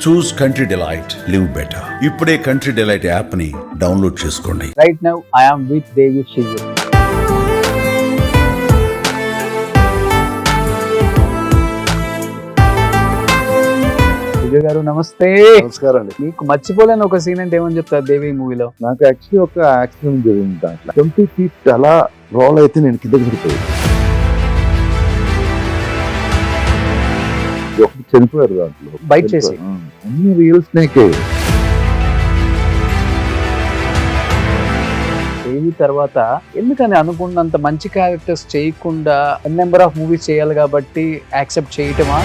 చూస్ country delight, live better. ఇప్పుడే country delight app ని download చేసుకోండి. Right now, I am with Devi Shiju. Vijay గారు నమస్తే. నమస్కారం అండి. మీకు మర్చిపోలేని ఒక సీన్ అంటే ఏమని చెప్తారు దేవి మూవీలో? నాకు యాక్చువల్లీ ఒక యాక్సిడెంట్ జరిగింది. దాంట్లో 20 feet అలా రోల్ అయితే నేను కింద పడిపోయాను. ఒకటి చనిపోయారు దాంట్లో బైట్ చేసి. అన్ని రియల్ స్నేకే. దేవి తర్వాత ఎందుకని అనుకున్నంత మంచి క్యారెక్టర్స్ చేయకుండా నెంబర్ ఆఫ్ మూవీస్ చేయాలి కాబట్టి యాక్సెప్ట్ చేయటమా?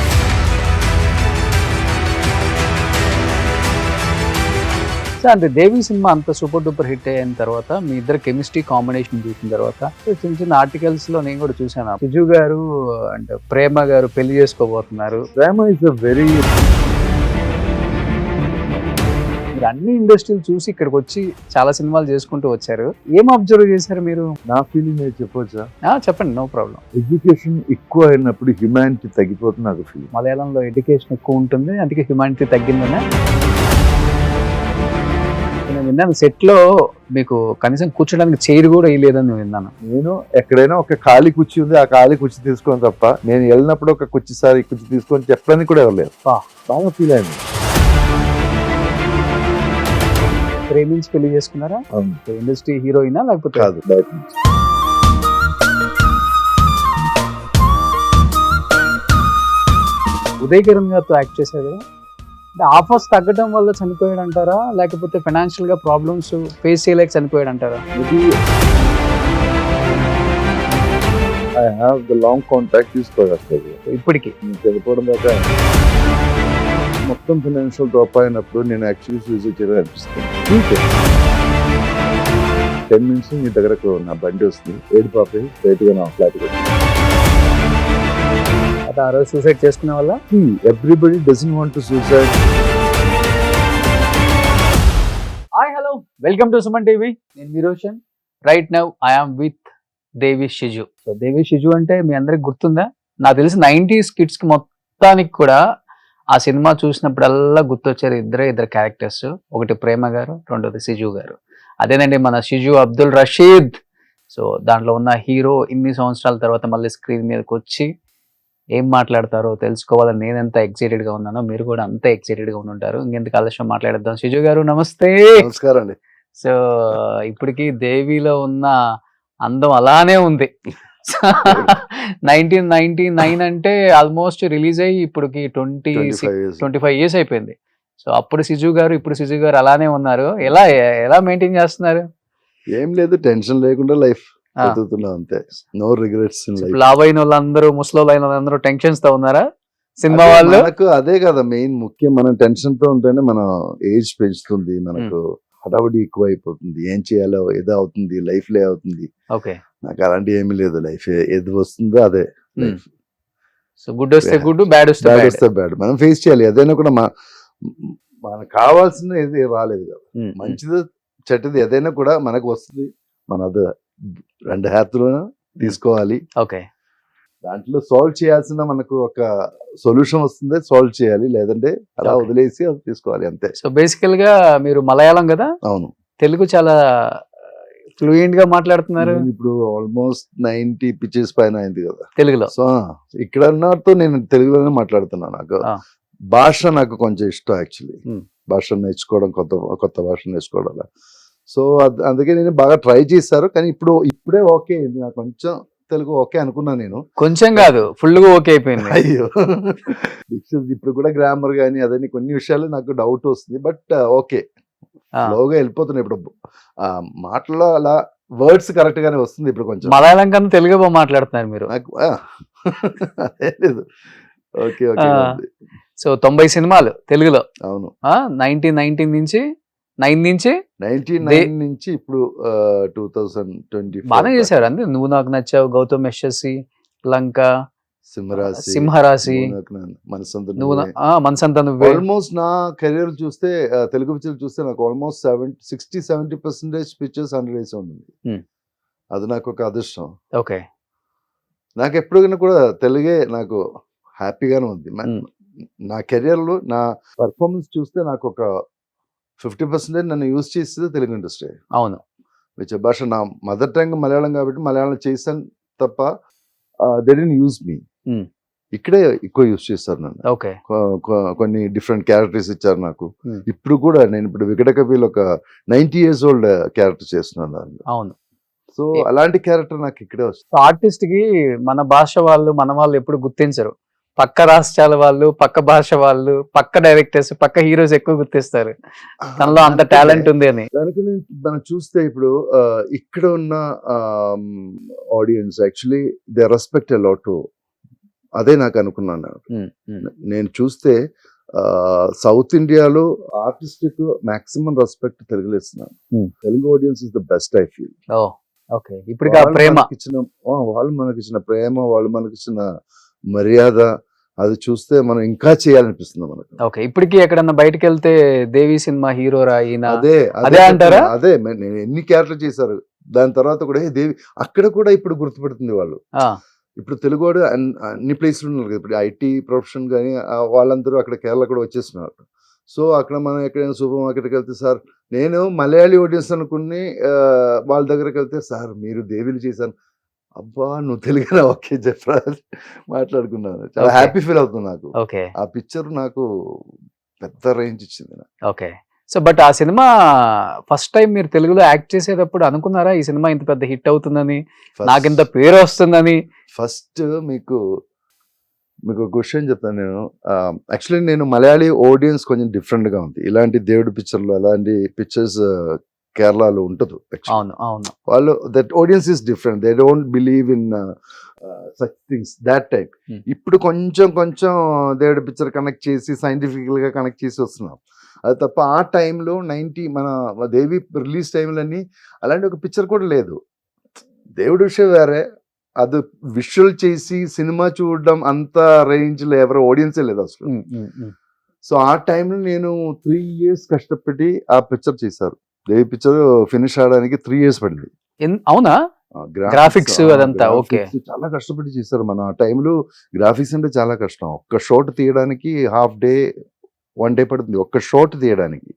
సార్ అంటే దేవి సినిమా అంత సూపర్ డూపర్ హిట్ అయిన తర్వాత మీ ఇద్దరు కెమిస్ట్రీ కాంబినేషన్ చూసిన తర్వాత చిన్న చిన్న ఆర్టికల్స్ లో నేను కూడా చూసాను, సిజు గారు అంటే ప్రేమ గారు పెళ్లి చేసుకోబోతున్నారు. ప్రేమ ఇస్ అ వెరీ, మీరు అన్ని ఇండస్ట్రీలు చూసి ఇక్కడికి వచ్చి చాలా సినిమాలు చేసుకుంటూ వచ్చారు. ఏం అబ్జర్వ్ చేశారు మీరు? నా ఫీలింగ్ అయితే చెప్పొచ్చా? చెప్పండి, నో ప్రాబ్లం. ఎడ్యుకేషన్ ఎక్కువ అయినప్పుడు హ్యుమానిటీ తగ్గిపోతుంది నాకు ఫీలింగ్. మలయాళంలో ఎడ్యుకేషన్ ఎక్కువ ఉంటుంది, అందుకే హ్యుమానిటీ తగ్గిందనే నేను విన్నాను. సెట్ లో మీకు కనీసం కూర్చోడానికి చైర్ కూడా వేయలేదని విన్నాను. నేను ఎక్కడైనా ఒక ఖాళీ కుర్చీ ఉంది, ఆ ఖాళీ కుర్చీ తీసుకోని తప్ప నేను వెళ్ళినప్పుడు ఒక కుర్చీ తీసుకొని చెప్పడానికి కూడా ఎవరు బాగా ఫీల్ అయింది. ప్రేమించి పెళ్లి చేసుకున్నారా? ఇండస్ట్రీ హీరోయినా లేకపోతే? కాదు, బయట నుంచి. ఉదయ్ కిరణ్ గారితో యాక్ట్ చేశారు కదా, అంటే ఆఫర్స్ తగ్గడం వల్ల చనిపోయాడు అంటారా, లేకపోతే ఫైనాన్షియల్ గా ప్రాబ్లమ్స్ ఫేస్ చేయలేక చనిపోయాడు అంటారా? ఇది I have the long contact తీసుకోవాలి ఇప్పటికి చనిపోవడం దాకా. మొత్తం ఫైనాన్షియల్ డ్రాప్ అయినప్పుడు నేను యాక్చువల్లీ సూసైడ్ చేయాలని అనిపిస్తుంది. 10 minutes మీ దగ్గరకు నా బండి వస్తుంది, ఏడు పాపే బయటగా నా ఫ్లాట్కి వచ్చింది. ఆ రోజు సూసైడ్ చేసుకునే వల్ల everybody doesn't want to suicide. Hi, hello, welcome to Suman TV. నేను మీ Roshan. Right now I am with Devi Shiju. So Devi Shiju అంటే మీ అందరికి గుర్తుందా? నాకు తెలిసి 90s కిడ్స్ కి మొత్తానికి కూడా ఆ సినిమా చూసినప్పుడల్లా గుర్తొచ్చారు ఇద్దరు క్యారెక్టర్స్. ఒకటి ప్రేమ గారు, రెండోది సిజు గారు. అదేనండి మన షిజు అబ్దుల్ రషీద్. సో దాంట్లో ఉన్న హీరో ఇన్ని సంవత్సరాల తర్వాత మళ్ళీ స్క్రీన్ మీదకి వచ్చి ఏం మాట్లాడతారో తెలుసుకోవాలని నేను ఎంత ఎక్సైటెడ్ గా ఉన్నానో మీరు కూడా అంతే ఎక్సైటెడ్ గా ఉంటారు. ఇంకెందుకు ఆలస్యం మాట్లాడేద్దాం. షిజు గారు నమస్తే. నమస్కారం అండి. సో ఇప్పటికి దేవిలో ఉన్న అందం అలానే ఉంది. 1999 అంటే ఆల్మోస్ట్ రిలీజ్ అయ్యి ఇప్పటికి 25 years అయిపోయింది. సో అప్పుడు సిజు గారు, ఇప్పుడు సిజు గారు అలానే ఉన్నారు. ఎలా మెయింటైన్ చేస్తున్నారు? ఏం లేదు, టెన్షన్ లేకుండా లైఫ్ బతుకుతున్నాం అంతే. No regrets in life. లావ్ అయిన వాళ్ళందరూ, ముసలోళ్ళు అయిన వాళ్ళందరూ టెన్షన్స్ తో ఉన్నారా సినిమా వాళ్ళు? మనకు అదే కదా మెయిన్ ముఖ్యం. మనం టెన్షన్ తో ఉంటేనే మన ఏజ్ పెంచుతుంది, మనకు హడావుడి ఎక్కువ అయిపోతుంది. ఏం చేయాలో ఏదో అవుతుంది, లైఫ్ లే అవుతుంది. ఓకే, నాకు అలాంటి ఏమీ లేదు. లైఫ్ ఏది వస్తుందో అదే లైఫ్. సో గుడ్ వస్తే గుడ్, బ్యాడ్ వస్తే బ్యాడ్. మనం ఫేస్ చేయాలి. ఏదైనా కూడా మనకు కావాల్సింది ఏది రాలేదు కదా, మంచిది చెడ్డది ఏదైనా కూడా మనకు వస్తుంది. మన అది 2 హ్యాతులను తీసుకోవాలి. ఓకే, దాంట్లో సాల్వ్ చేయాల్సిన మనకు ఒక సొల్యూషన్ వస్తుంది, సాల్వ్ చేయాలి. లేదంటే అలా వదిలేసి అది తీసుకోవాలి అంతే. సో బేసికల్ గా మీరు మలయాళం కదా? అవును. తెలుగు చాలా ఫ్లూయెంట్ గా మాట్లాడుతున్నారు. ఇప్పుడు ఆల్మోస్ట్ 90 పిచెస్ పైన అయింది కదా తెలుగులో. సో ఇక్కడ ఉన్నట్టు నేను తెలుగులోనే మాట్లాడుతున్నాను. నాకు భాష నాకు కొంచెం ఇష్టం యాక్చువల్లీ. భాష నేర్చుకోవడం, కొత్త భాష నేర్చుకోవడం. సో అందుకే నేను బాగా ట్రై చేశారు. కానీ ఇప్పుడే ఓకే అయింది నాకు. కొంచెం తెలుగు ఓకే అనుకున్నా నేను. కొంచెం కాదు, ఫుల్ గా ఓకే అయిపోయింది. అయ్యో, ఇప్పుడు కూడా గ్రామర్ కానీ అదని కొన్ని విషయాలు నాకు డౌట్ వస్తుంది. బట్ ఓకే, స్లోగా వెళ్ళిపోతున్నాయి. ఇప్పుడు మాటల్లో అలా వర్డ్స్ కరెక్ట్ గానే వస్తుంది. ఇప్పుడు కొంచెం మలయాళం కన్నా తెలుగు బాగా మాట్లాడుతున్నారు మీరు. నాకు లేదు. Okay okay. సో 90 సినిమాలు తెలుగులో. అవును. 1999 నుంచి 99 నుంచి ఇప్పుడు 2020 బాగా చేశారు. అంతే, నువ్వు నాకు నచ్చావు, గౌతమ్ యశస్వి, లంక, సింహరాశి, మనసంతా నువ్వే. ఆల్మోస్ట్ నా కెరీర్ చూస్తే, తెలుగు పిక్చర్ చూస్తే నాకు ఆల్మోస్ట్ 60-70% పిక్చర్స్ 100 ఉంటుంది. అది నాకు ఒక అదృష్టం. ఓకే, నాకు ఎప్పుడైనా కూడా తెలుగే నాకు హ్యాపీగానే ఉంది. నా కెరియర్లో నా పర్ఫార్మెన్స్ చూస్తే నాకు ఒక 50% నన్ను యూజ్ చేసేది తెలుగు ఇండస్ట్రీ. అవును. విచ్ భాష నా మదర్ టంగ్ మలయాళం కాబట్టి మలయాళం చేశాను తప్ప they didn't use me. Hmm. ఇక్కడే ఎక్కువ యూజ్ చేస్తారు నన్ను. ఓకే. కొన్ని డిఫరెంట్ క్యారెక్టర్స్ ఇచ్చారు నాకు. Hmm. ఇప్పుడు కూడా నేను ఇప్పుడు వికట కవిలో ఒక 90 years old క్యారెక్టర్ చేస్తున్నాను దాంట్లో. అవును. సో అలాంటి క్యారెక్టర్ నాకు ఇక్కడే వస్తుంది. ఆర్టిస్ట్ కి మన భాష వాళ్ళు మన వాళ్ళు ఎప్పుడు గుర్తించరు. పక్క రాష్ట్రాల వాళ్ళు, పక్క భాష వాళ్ళు, పక్క డైరెక్టర్స్, పక్క హీరోస్ ఎక్కువ గుర్తిస్తారు తనలో అంత టాలెంట్ ఉంది అని. దానికి మనం చూస్తే ఇప్పుడు ఇక్కడ ఉన్న audience actually they respect a lot. అదే నాకు అనుకున్నాను. నేను చూస్తే సౌత్ ఇండియాలో ఆర్టిస్ట్ కు మాక్సిమం రెస్పెక్ట్ తెలుగులో ఇస్తున్నాను. Telugu audience is the best I feel. Okay. ఇప్పుడు ప్రేమ వాళ్ళు మనకి ఇచ్చిన ప్రేమ, వాళ్ళు మనకి ఇచ్చిన మర్యాద, అది చూస్తే మనం ఇంకా చేయాలనిపిస్తుంది మనకు. ఓకే. ఇప్పటికి ఎక్కడన్నా బయటకు వెళ్తే దేవి సినిమా హీరోరా ఈయన అదే అంటారా? అదే నేను ఎన్ని క్యారెక్టర్ చేశారు దాని తర్వాత కూడా దేవి అక్కడ కూడా ఇప్పుడు గుర్తుపెడుతుంది వాళ్ళు. ఇప్పుడు తెలుగు వాడు అన్ని ప్లేస్లు ఉన్నారు కదా. ఇప్పుడు ఐటీ ప్రొఫెషన్ కానీ వాళ్ళందరూ అక్కడ కేరళ కూడా వచ్చేస్తున్నారు. సో అక్కడ మనం ఎక్కడైనా సూపర్ మార్కెట్కి వెళ్తే సార్ నేను మలయాళీ ఆడియన్స్ అనుకుని వాళ్ళ దగ్గరికి వెళ్తే సార్ మీరు దేవిని చేశాను. అబ్బా నువ్వు తెలుగునా, ఓకే చెప్పరా మాట్లాడుకున్నాను. చాలా హ్యాపీ ఫీల్ అవుతుంది నాకు. ఓకే. ఆ పిక్చర్ నాకు పెద్ద రేంజ్ ఇచ్చింది. ఓకే. సో బట్ ఆ సినిమా ఫస్ట్ టైం మీరు తెలుగులో యాక్ట్ చేసేటప్పుడు అనుకున్నారా ఈ సినిమా ఇంత పెద్ద హిట్ అవుతుందని, నాకు ఇంత పేరు వస్తుందని? ఫస్ట్ మీకు క్వశ్చన్ చెప్తాను నేను. యాక్చువల్లీ నేను మలయాళీ ఆడియన్స్ కొంచెం డిఫరెంట్ గా ఉంది. ఇలాంటి దేవుడి పిక్చర్లు అలాంటి పిక్చర్స్ కేరళలో ఉంటుంది. అవును అవును. వాళ్ళు that audience is different. They don't believe in such things that type. ఇప్పుడు కొంచెం దేవుడి పిక్చర్ కనెక్ట్ చేసి సైంటిఫికల్ గా కనెక్ట్ చేసి వస్తున్నాం. అది తప్ప ఆ టైంలో మన దేవి రిలీజ్ టైంలన్నీ అలాంటి ఒక పిక్చర్ కూడా లేదు. దేవుడి విషయం వేరే, అది విజువల్ చేసి సినిమా చూడడం అంత రేంజ్ లో ఎవరు ఆడియన్సే లేదు అసలు. సో ఆ టైంలో నేను 3 years కష్టపడి ఆ పిక్చర్ చేశారు. దేవి పిక్చర్ ఫినిష్ అవడానికి 3 years పడింది. అవునా? గ్రాఫిక్స్ అదంతా ఓకే. చాలా కష్టపడి చేశారు. మన ఆ టైంలో గ్రాఫిక్స్ అంటే చాలా కష్టం. ఒక్క షాట్ తీయడానికి హాఫ్ డే 1 day పడుతుంది ఒక్క షాట్ తీయడానికి.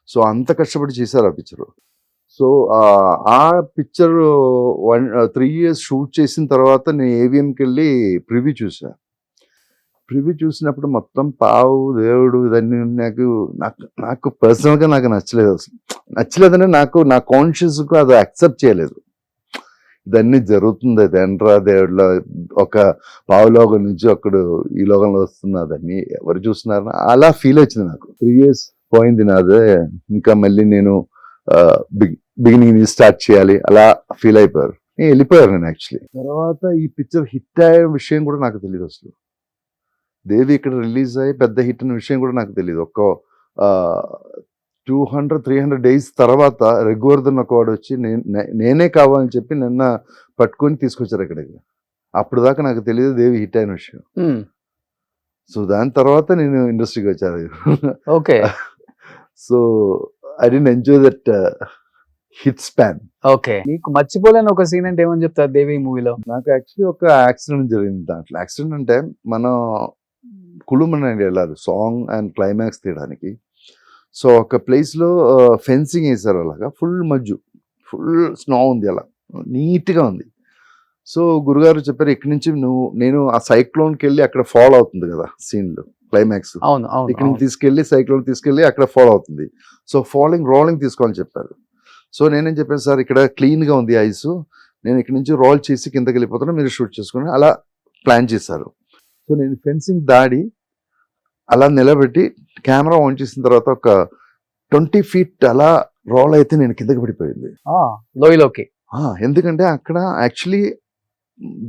సో అంత కష్టపడి చేశారు ఆ పిక్చర్. సో ఆ పిక్చర్ 3 years షూట్ చేసిన తర్వాత నేను ఏవిఎంకి వెళ్ళి ప్రివ్యూ చూసా. ప్రివ్యూ చూసినప్పుడు మొత్తం పావు దేవుడు ఇదన్నీ నాకు పర్సనల్గా నాకు నచ్చలేదు. అసలు నచ్చలేదంటే నా కాన్షియస్కు అది యాక్సెప్ట్ చేయలేదు. ఇదన్నీ జరుగుతుంది, అదేంట్రా దేవుడిలో ఒక పావులోకం నుంచి ఒకడు ఈ లోకంలో వస్తున్నదని ఎవరు చూస్తున్నారు అలా ఫీల్ వచ్చింది నాకు. 3 years పోయింది నాదే. ఇంకా మళ్ళీ నేను బిగినింగ్ నుంచి స్టార్ట్ చేయాలి అలా ఫీల్ అయిపోయారు. నేను వెళ్ళిపోయారు నేను యాక్చువల్లీ. తర్వాత ఈ పిక్చర్ హిట్ అయ్యే విషయం కూడా నాకు తెలియదు అసలు. దేవి ఇక్కడ రిలీజ్ అయ్యి పెద్ద హిట్ అనే విషయం కూడా నాకు తెలియదు. ఒక 200-300 days తర్వాత రఘువర్ధన్ ఒక వాడు వచ్చి నేనే కావాలని చెప్పి నిన్న పట్టుకొని తీసుకొచ్చారు ఇక్కడికి. అప్పుడు దాకా నాకు తెలియదు దేవి హిట్ అయిన విషయం. సో దాని తర్వాత నేను ఇండస్ట్రీకి వచ్చాను. Okay. So I didn't enjoy that hit span. Okay. నీకు మర్చిపోలేని ఒక సీన్ అంటే ఏమని చెప్తారు దేవి మూవీలో? నాకు యాక్చువల్లీ ఒక యాక్సిడెంట్ జరిగింది దాంట్లో. యాక్సిడెంట్ అంటే మనం కుళుమని వెళ్ళాలి సాంగ్ అండ్ క్లైమాక్స్ తీయడానికి. సో ఒక ప్లేస్లో ఫెన్సింగ్ వేసారు అలాగా. ఫుల్ ఫుల్ స్నో ఉంది, అలా నీట్గా ఉంది. సో గురుగారు చెప్పారు ఇక్కడి నుంచి నేను ఆ సైక్లోన్కి వెళ్ళి అక్కడ ఫాలో అవుతుంది కదా సీన్లు క్లైమాక్స్. ఇక్కడ నుంచి తీసుకెళ్ళి సైక్లోన్ తీసుకెళ్ళి అక్కడ ఫాలో అవుతుంది. సో రోలింగ్ తీసుకోవాలని చెప్పారు. సో నేనేం చెప్పాను సార్ ఇక్కడ క్లీన్గా ఉంది ఐస్, నేను ఇక్కడ నుంచి రోల్ చేసి కిందకి వెళ్ళిపోతాను, మీరు షూట్ చేసుకుని అలా ప్లాన్ చేశారు. సో నేను ఫెన్సింగ్ దాడి అలా నిలబెట్టి కెమెరా ఆన్ చేసిన తర్వాత ఒక 20 feet అలా రోల్ అయితే నేను కిందకి పడిపోయింది లోయలోకి. ఎందుకంటే అక్కడ actually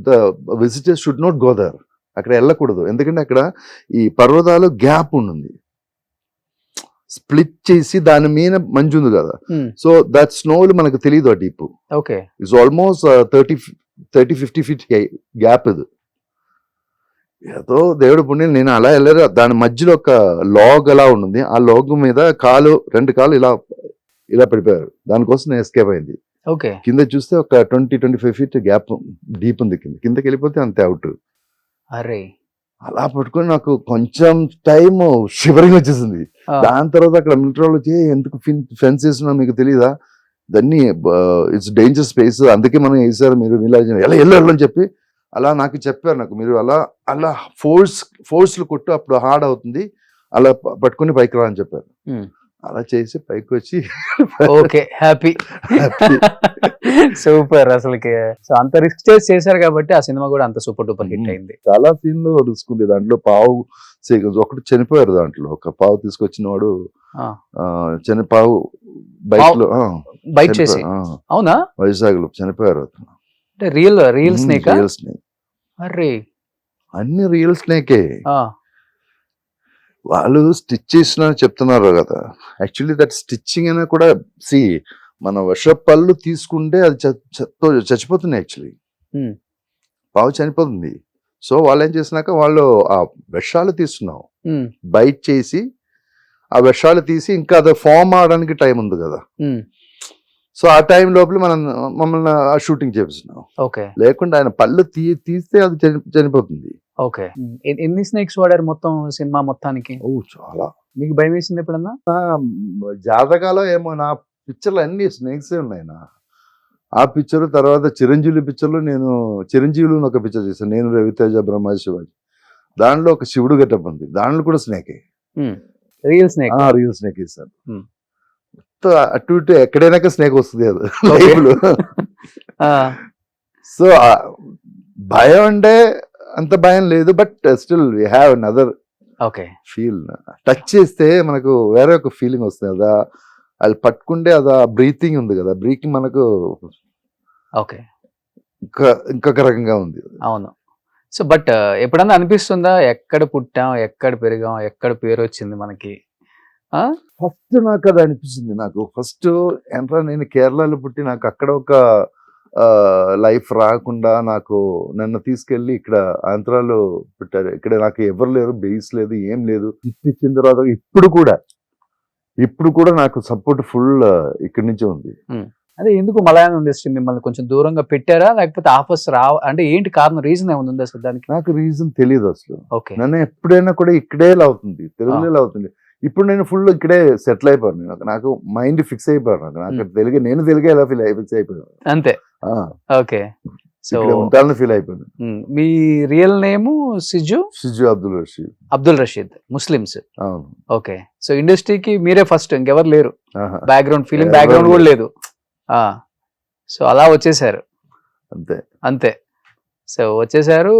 the visitors should not go there, అక్కడ వెళ్ళకూడదు. ఎందుకంటే అక్కడ ఈ పర్వతాలు గ్యాప్ ఉంది, స్ప్లిట్ చేసి దాని మీద మంచు ఉంది కదా. సో దట్ స్నోలు మనకు తెలియదు ఆ deep. Okay. It's almost 30-50 feet gap ఇది. ఏదో దేవుడు పుణ్యం నేను అలా వెళ్ళారు. దాని మధ్యలో ఒక లాగ్ అలా ఉంటుంది, ఆ లాగ్ మీద 2 కాళ్ళు ఇలా పడిపోయారు. దానికోసం నేను ఎస్కేప్ అయింది. ఓకే. కింద చూస్తే ఒక 20-25 feet గ్యాప్ డీప్ ఉంది. కిందకి వెళ్ళిపోతే అంతే అవుట్. అరే అలా పట్టుకొని నాకు కొంచెం టైం షివరింగ్ వచ్చేసింది. ఆ, దాని తర్వాత అక్కడ మిలిటరీ వాళ్ళు వచ్చి ఎందుకు ఫెన్స్ వేస్తున్నా మీకు తెలియదా, దాన్ని ఇట్స్ డేంజర్ స్పేస్, అందుకే మనం వేసారు, మీరు ఇలా ఎలా వెళ్ళని చెప్పి అలా నాకు చెప్పారు. నాకు మీరు అలా అలా ఫోర్స్లు కొట్టు, అప్పుడు హార్డ్ అవుతుంది, అలా పట్టుకొని పైకి రా అని చెప్పారు. ఉమ్. అలా చేసి పైకి వచ్చి ఓకే, హ్యాపీ. Happy. సూపర్ అసలుకి. సో అంత రిస్క్ చేసి చేశారు కాబట్టి ఆ సినిమా కూడా అంత సూపర్ డూపర్ హిట్ అయింది. చాలా సీన్లు రిస్క్ ఉంది దాంట్లో. పావు sequence ఒకటి చనిపోయారు దాంట్లో, ఒక పావు తీసుకొచ్చిన వాడు ఆ, పావు బైక్ లో బైట్ చేసి. అవునా? వైజాగ్ లో చనిపోయారు అతను. అంటే రియల్ స్నేక్. రియల్ స్నేక్, అరే. అన్ని రియల్ స్నేకే. ఆ, వాళ్ళు స్టిచ్ చేసిన చెప్తున్నారు కదా, యాక్చువల్లీ దట్ స్టిచ్చింగ్ అయినా కూడా మన వర్ష పళ్ళు తీసుకుంటే అది చచ్చిపోతుంది యాక్చువల్లీ, ఉమ్, పావు చనిపోతుంది. సో వాళ్ళు ఏం చేసినాక వాళ్ళు ఆ విషాలు తీస్తున్నాం, ఉమ్, బైట్ చేసి ఆ విషాలు తీసి ఇంకా అది ఫామ్ అవడానికి టైం ఉంది కదా, ఉమ్. సో ఆ టైం లోపల మమ్మల్ని ఆ షూటింగ్ చేపిస్తున్నాం. ఓకే, లేకుండా ఆయన పళ్ళు తీస్తే అది చనిపోతుంది. ఓకే. ఎన్ని స్నేక్స్ వాడారు మొత్తం సినిమా మొత్తానికి? ఓ చాలా. మీకు భయం వేసింది ఎప్పుడన్నా? జాతకాలో ఏమో నా పిక్చర్లు అన్ని స్నేక్స్ ఉన్నాయి. ఆ పిక్చర్ తర్వాత చిరంజీవి పిక్చర్లో నేను చిరంజీవులు ఒక పిక్చర్ చేశాను, నేను రవితేజ బ్రహ్మ శివాజీ. దాంట్లో ఒక శివుడు గెటప్ ఉంది, దాంట్లో కూడా స్నేకే, రియల్ స్నేక్. రియల్ స్నేక్ ఇస్తాను. Hmm. అటు ఇటు ఎక్కడైనా స్నేక్ వస్తుంది అది Okay. లైఫ్ లో. సో భయం అంటే అంత భయం లేదు, but still we have another okay. Feel. Touch చేస్తే మనకు వేరే ఒక ఫీలింగ్ వస్తుంది కదా, అది పట్టుకుంటే అదా బ్రీతింగ్ ఉంది కదా, బ్రీతింగ్ మనకు ఓకే. ఇంకొక రకంగా ఉంది. అవును. సో బట్ ఎప్పుడన్నా అనిపిస్తుందా ఎక్కడ పుట్టాం, ఎక్కడ పెరిగాం, ఎక్కడ పేరు వచ్చింది మనకి? ఫస్ట్ నాకు అది అనిపిస్తుంది. నాకు ఫస్ట్ ఎంట్రా నేను కేరళలో పుట్టి నాకు అక్కడ ఒక లైఫ్ రాకుండా నాకు నన్ను తీసుకెళ్ళి ఇక్కడ ఆంధ్రాలో పెట్టారు. ఇక్కడ నాకు ఎవరు లేరు, బేస్ లేదు, ఏం లేదు. ఇచ్చిన తర్వాత ఇప్పుడు కూడా నాకు సపోర్ట్ ఫుల్ ఇక్కడి నుంచే ఉంది. అదే ఎందుకు మలయాళం ఇండస్ట్రీ మిమ్మల్ని కొంచెం దూరంగా పెట్టారా, లేకపోతే ఆఫర్స్ అంటే ఏంటి కారణం, రీజన్ ఏముంది అసలు దానికి? నాకు రీజన్ తెలియదు అసలు. ఓకే. నన్ను ఎప్పుడైనా కూడా ఇక్కడే అవుతుంది, తెలుగులో అవుతుంది. ఇప్పుడు నేను ఫుల్ ఇక్కడే సెటిల్ అయిపోయాను. నాకు మైండ్ ఫిక్స్ అయిపోయాను. నాకు తెలుగు, నేను తెలుగే ఎలా ఫిక్స్ అయిపోయాను అంతే. ఓకే. సో ఉంటానని ఫీల్ అయిపోయాను. మీ real name Siju Abdul Rashid, Muslims. అవును. ఓకే. సో ఇండస్ట్రీకి మీరే ఫస్ట్, ఇంకెవరు లేరు, ఆహా. బ్యాక్గ్రౌండ్ ఫిలిం బ్యాక్గ్రౌండ్ కూడా లేదు. సో అలా వచ్చేసారు అంతే అంతే. సో వచ్చేసారు.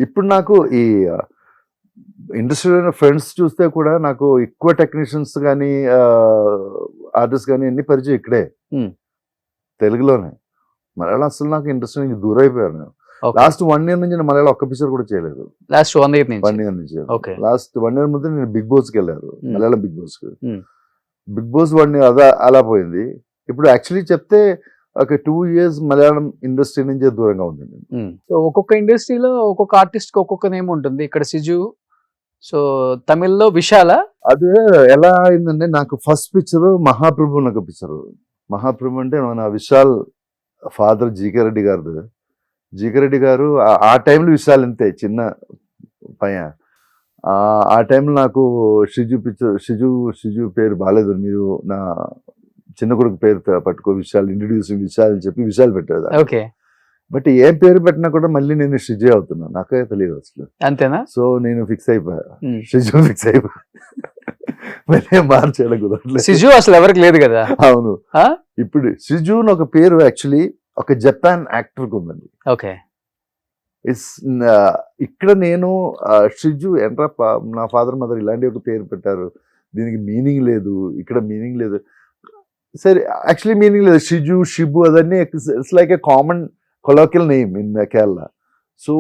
ఇప్పుడు నాకు ఈ ఇండస్ట్రీలో ఫ్రెండ్స్ చూస్తే కూడా నాకు ఎక్కువ టెక్నీషియన్స్ కానీ ఆర్టిస్ట్ కానీ అన్ని పరిచయం ఇక్కడే, తెలుగులోనే. మలయాళం అసలు నాకు ఇండస్ట్రీ నుంచి దూరం అయిపోయాను. నేను లాస్ట్ 1 year నుంచి మలయాళం ఒక్క పిక్చర్ కూడా చేయలేదు. లాస్ట్ 1 year నుంచి ఓకే. లాస్ట్ 1 year ముందు నేను బిగ్ బాస్ కి వెళ్ళారు, మలయాళం బిగ్ బాస్ కి. బిగ్ బాస్ 1 year అలా పోయింది. ఇప్పుడు యాక్చువల్లీ చెప్తే ఒక 2 years మలయాళం ఇండస్ట్రీ నుంచే దూరంగా ఉంది. సో ఒక్కొక్క ఇండస్ట్రీలో ఒక్కొక్క ఆర్టిస్ట్ కి ఒక్కొక్క నేమ్ ఉంటుంది. ఇక్కడ సిజు, సో తమిళ్లో విశాల. అదే ఎలా అయిందంటే నాకు ఫస్ట్ పిక్చర్ మహాప్రభు. నాకు పిక్చర్ మహాప్రభు అంటే మన విశాల్ ఫాదర్ జీకే రెడ్డి గారు. జీకే రెడ్డి గారు ఆ టైంలో విశాల్ అంతే చిన్న పైన. ఆ టైంలో నాకు షిజు పిక్చర్, షిజు పేరు బాగాలేదు, మీరు నా చిన్న కొడుకు పేరు పట్టుకో విశాల్, ఇంట్రడ్యూస్ విశాల్ అని చెప్పి విశాల్ పెట్టారు. ఓకే. బట్ ఏం పేరు పెట్టినా కూడా మళ్ళీ నేను షిజు అవుతున్నాను, నాకే తెలియదు అసలు. అంతేనా? సో నేను ఫిక్స్ అయిపోయా, షిజు ఫిక్స్ అయిపోయా. మళ్ళీ మార్చేయడం కుదరలేదు. సిజు అసలు ఎవరికి లేదు కదా. అవును. ఇప్పుడు షిజు ఒక పేరు యాక్చువల్లీ ఒక జపాన్ యాక్టర్ కు ఉందండి. ఓకే. ఇక్కడ నేను షిజు ఎంట్రా నా ఫాదర్ మదర్ ఇలాంటి ఒక పేరు పెట్టారు, దీనికి మీనింగ్ లేదు, ఇక్కడ మీనింగ్ లేదు. సరే యాక్చువల్లీ మీనింగ్ లేదు, షిజు షిబు అదన్నీ it's like a common colloquial name in Kerala. So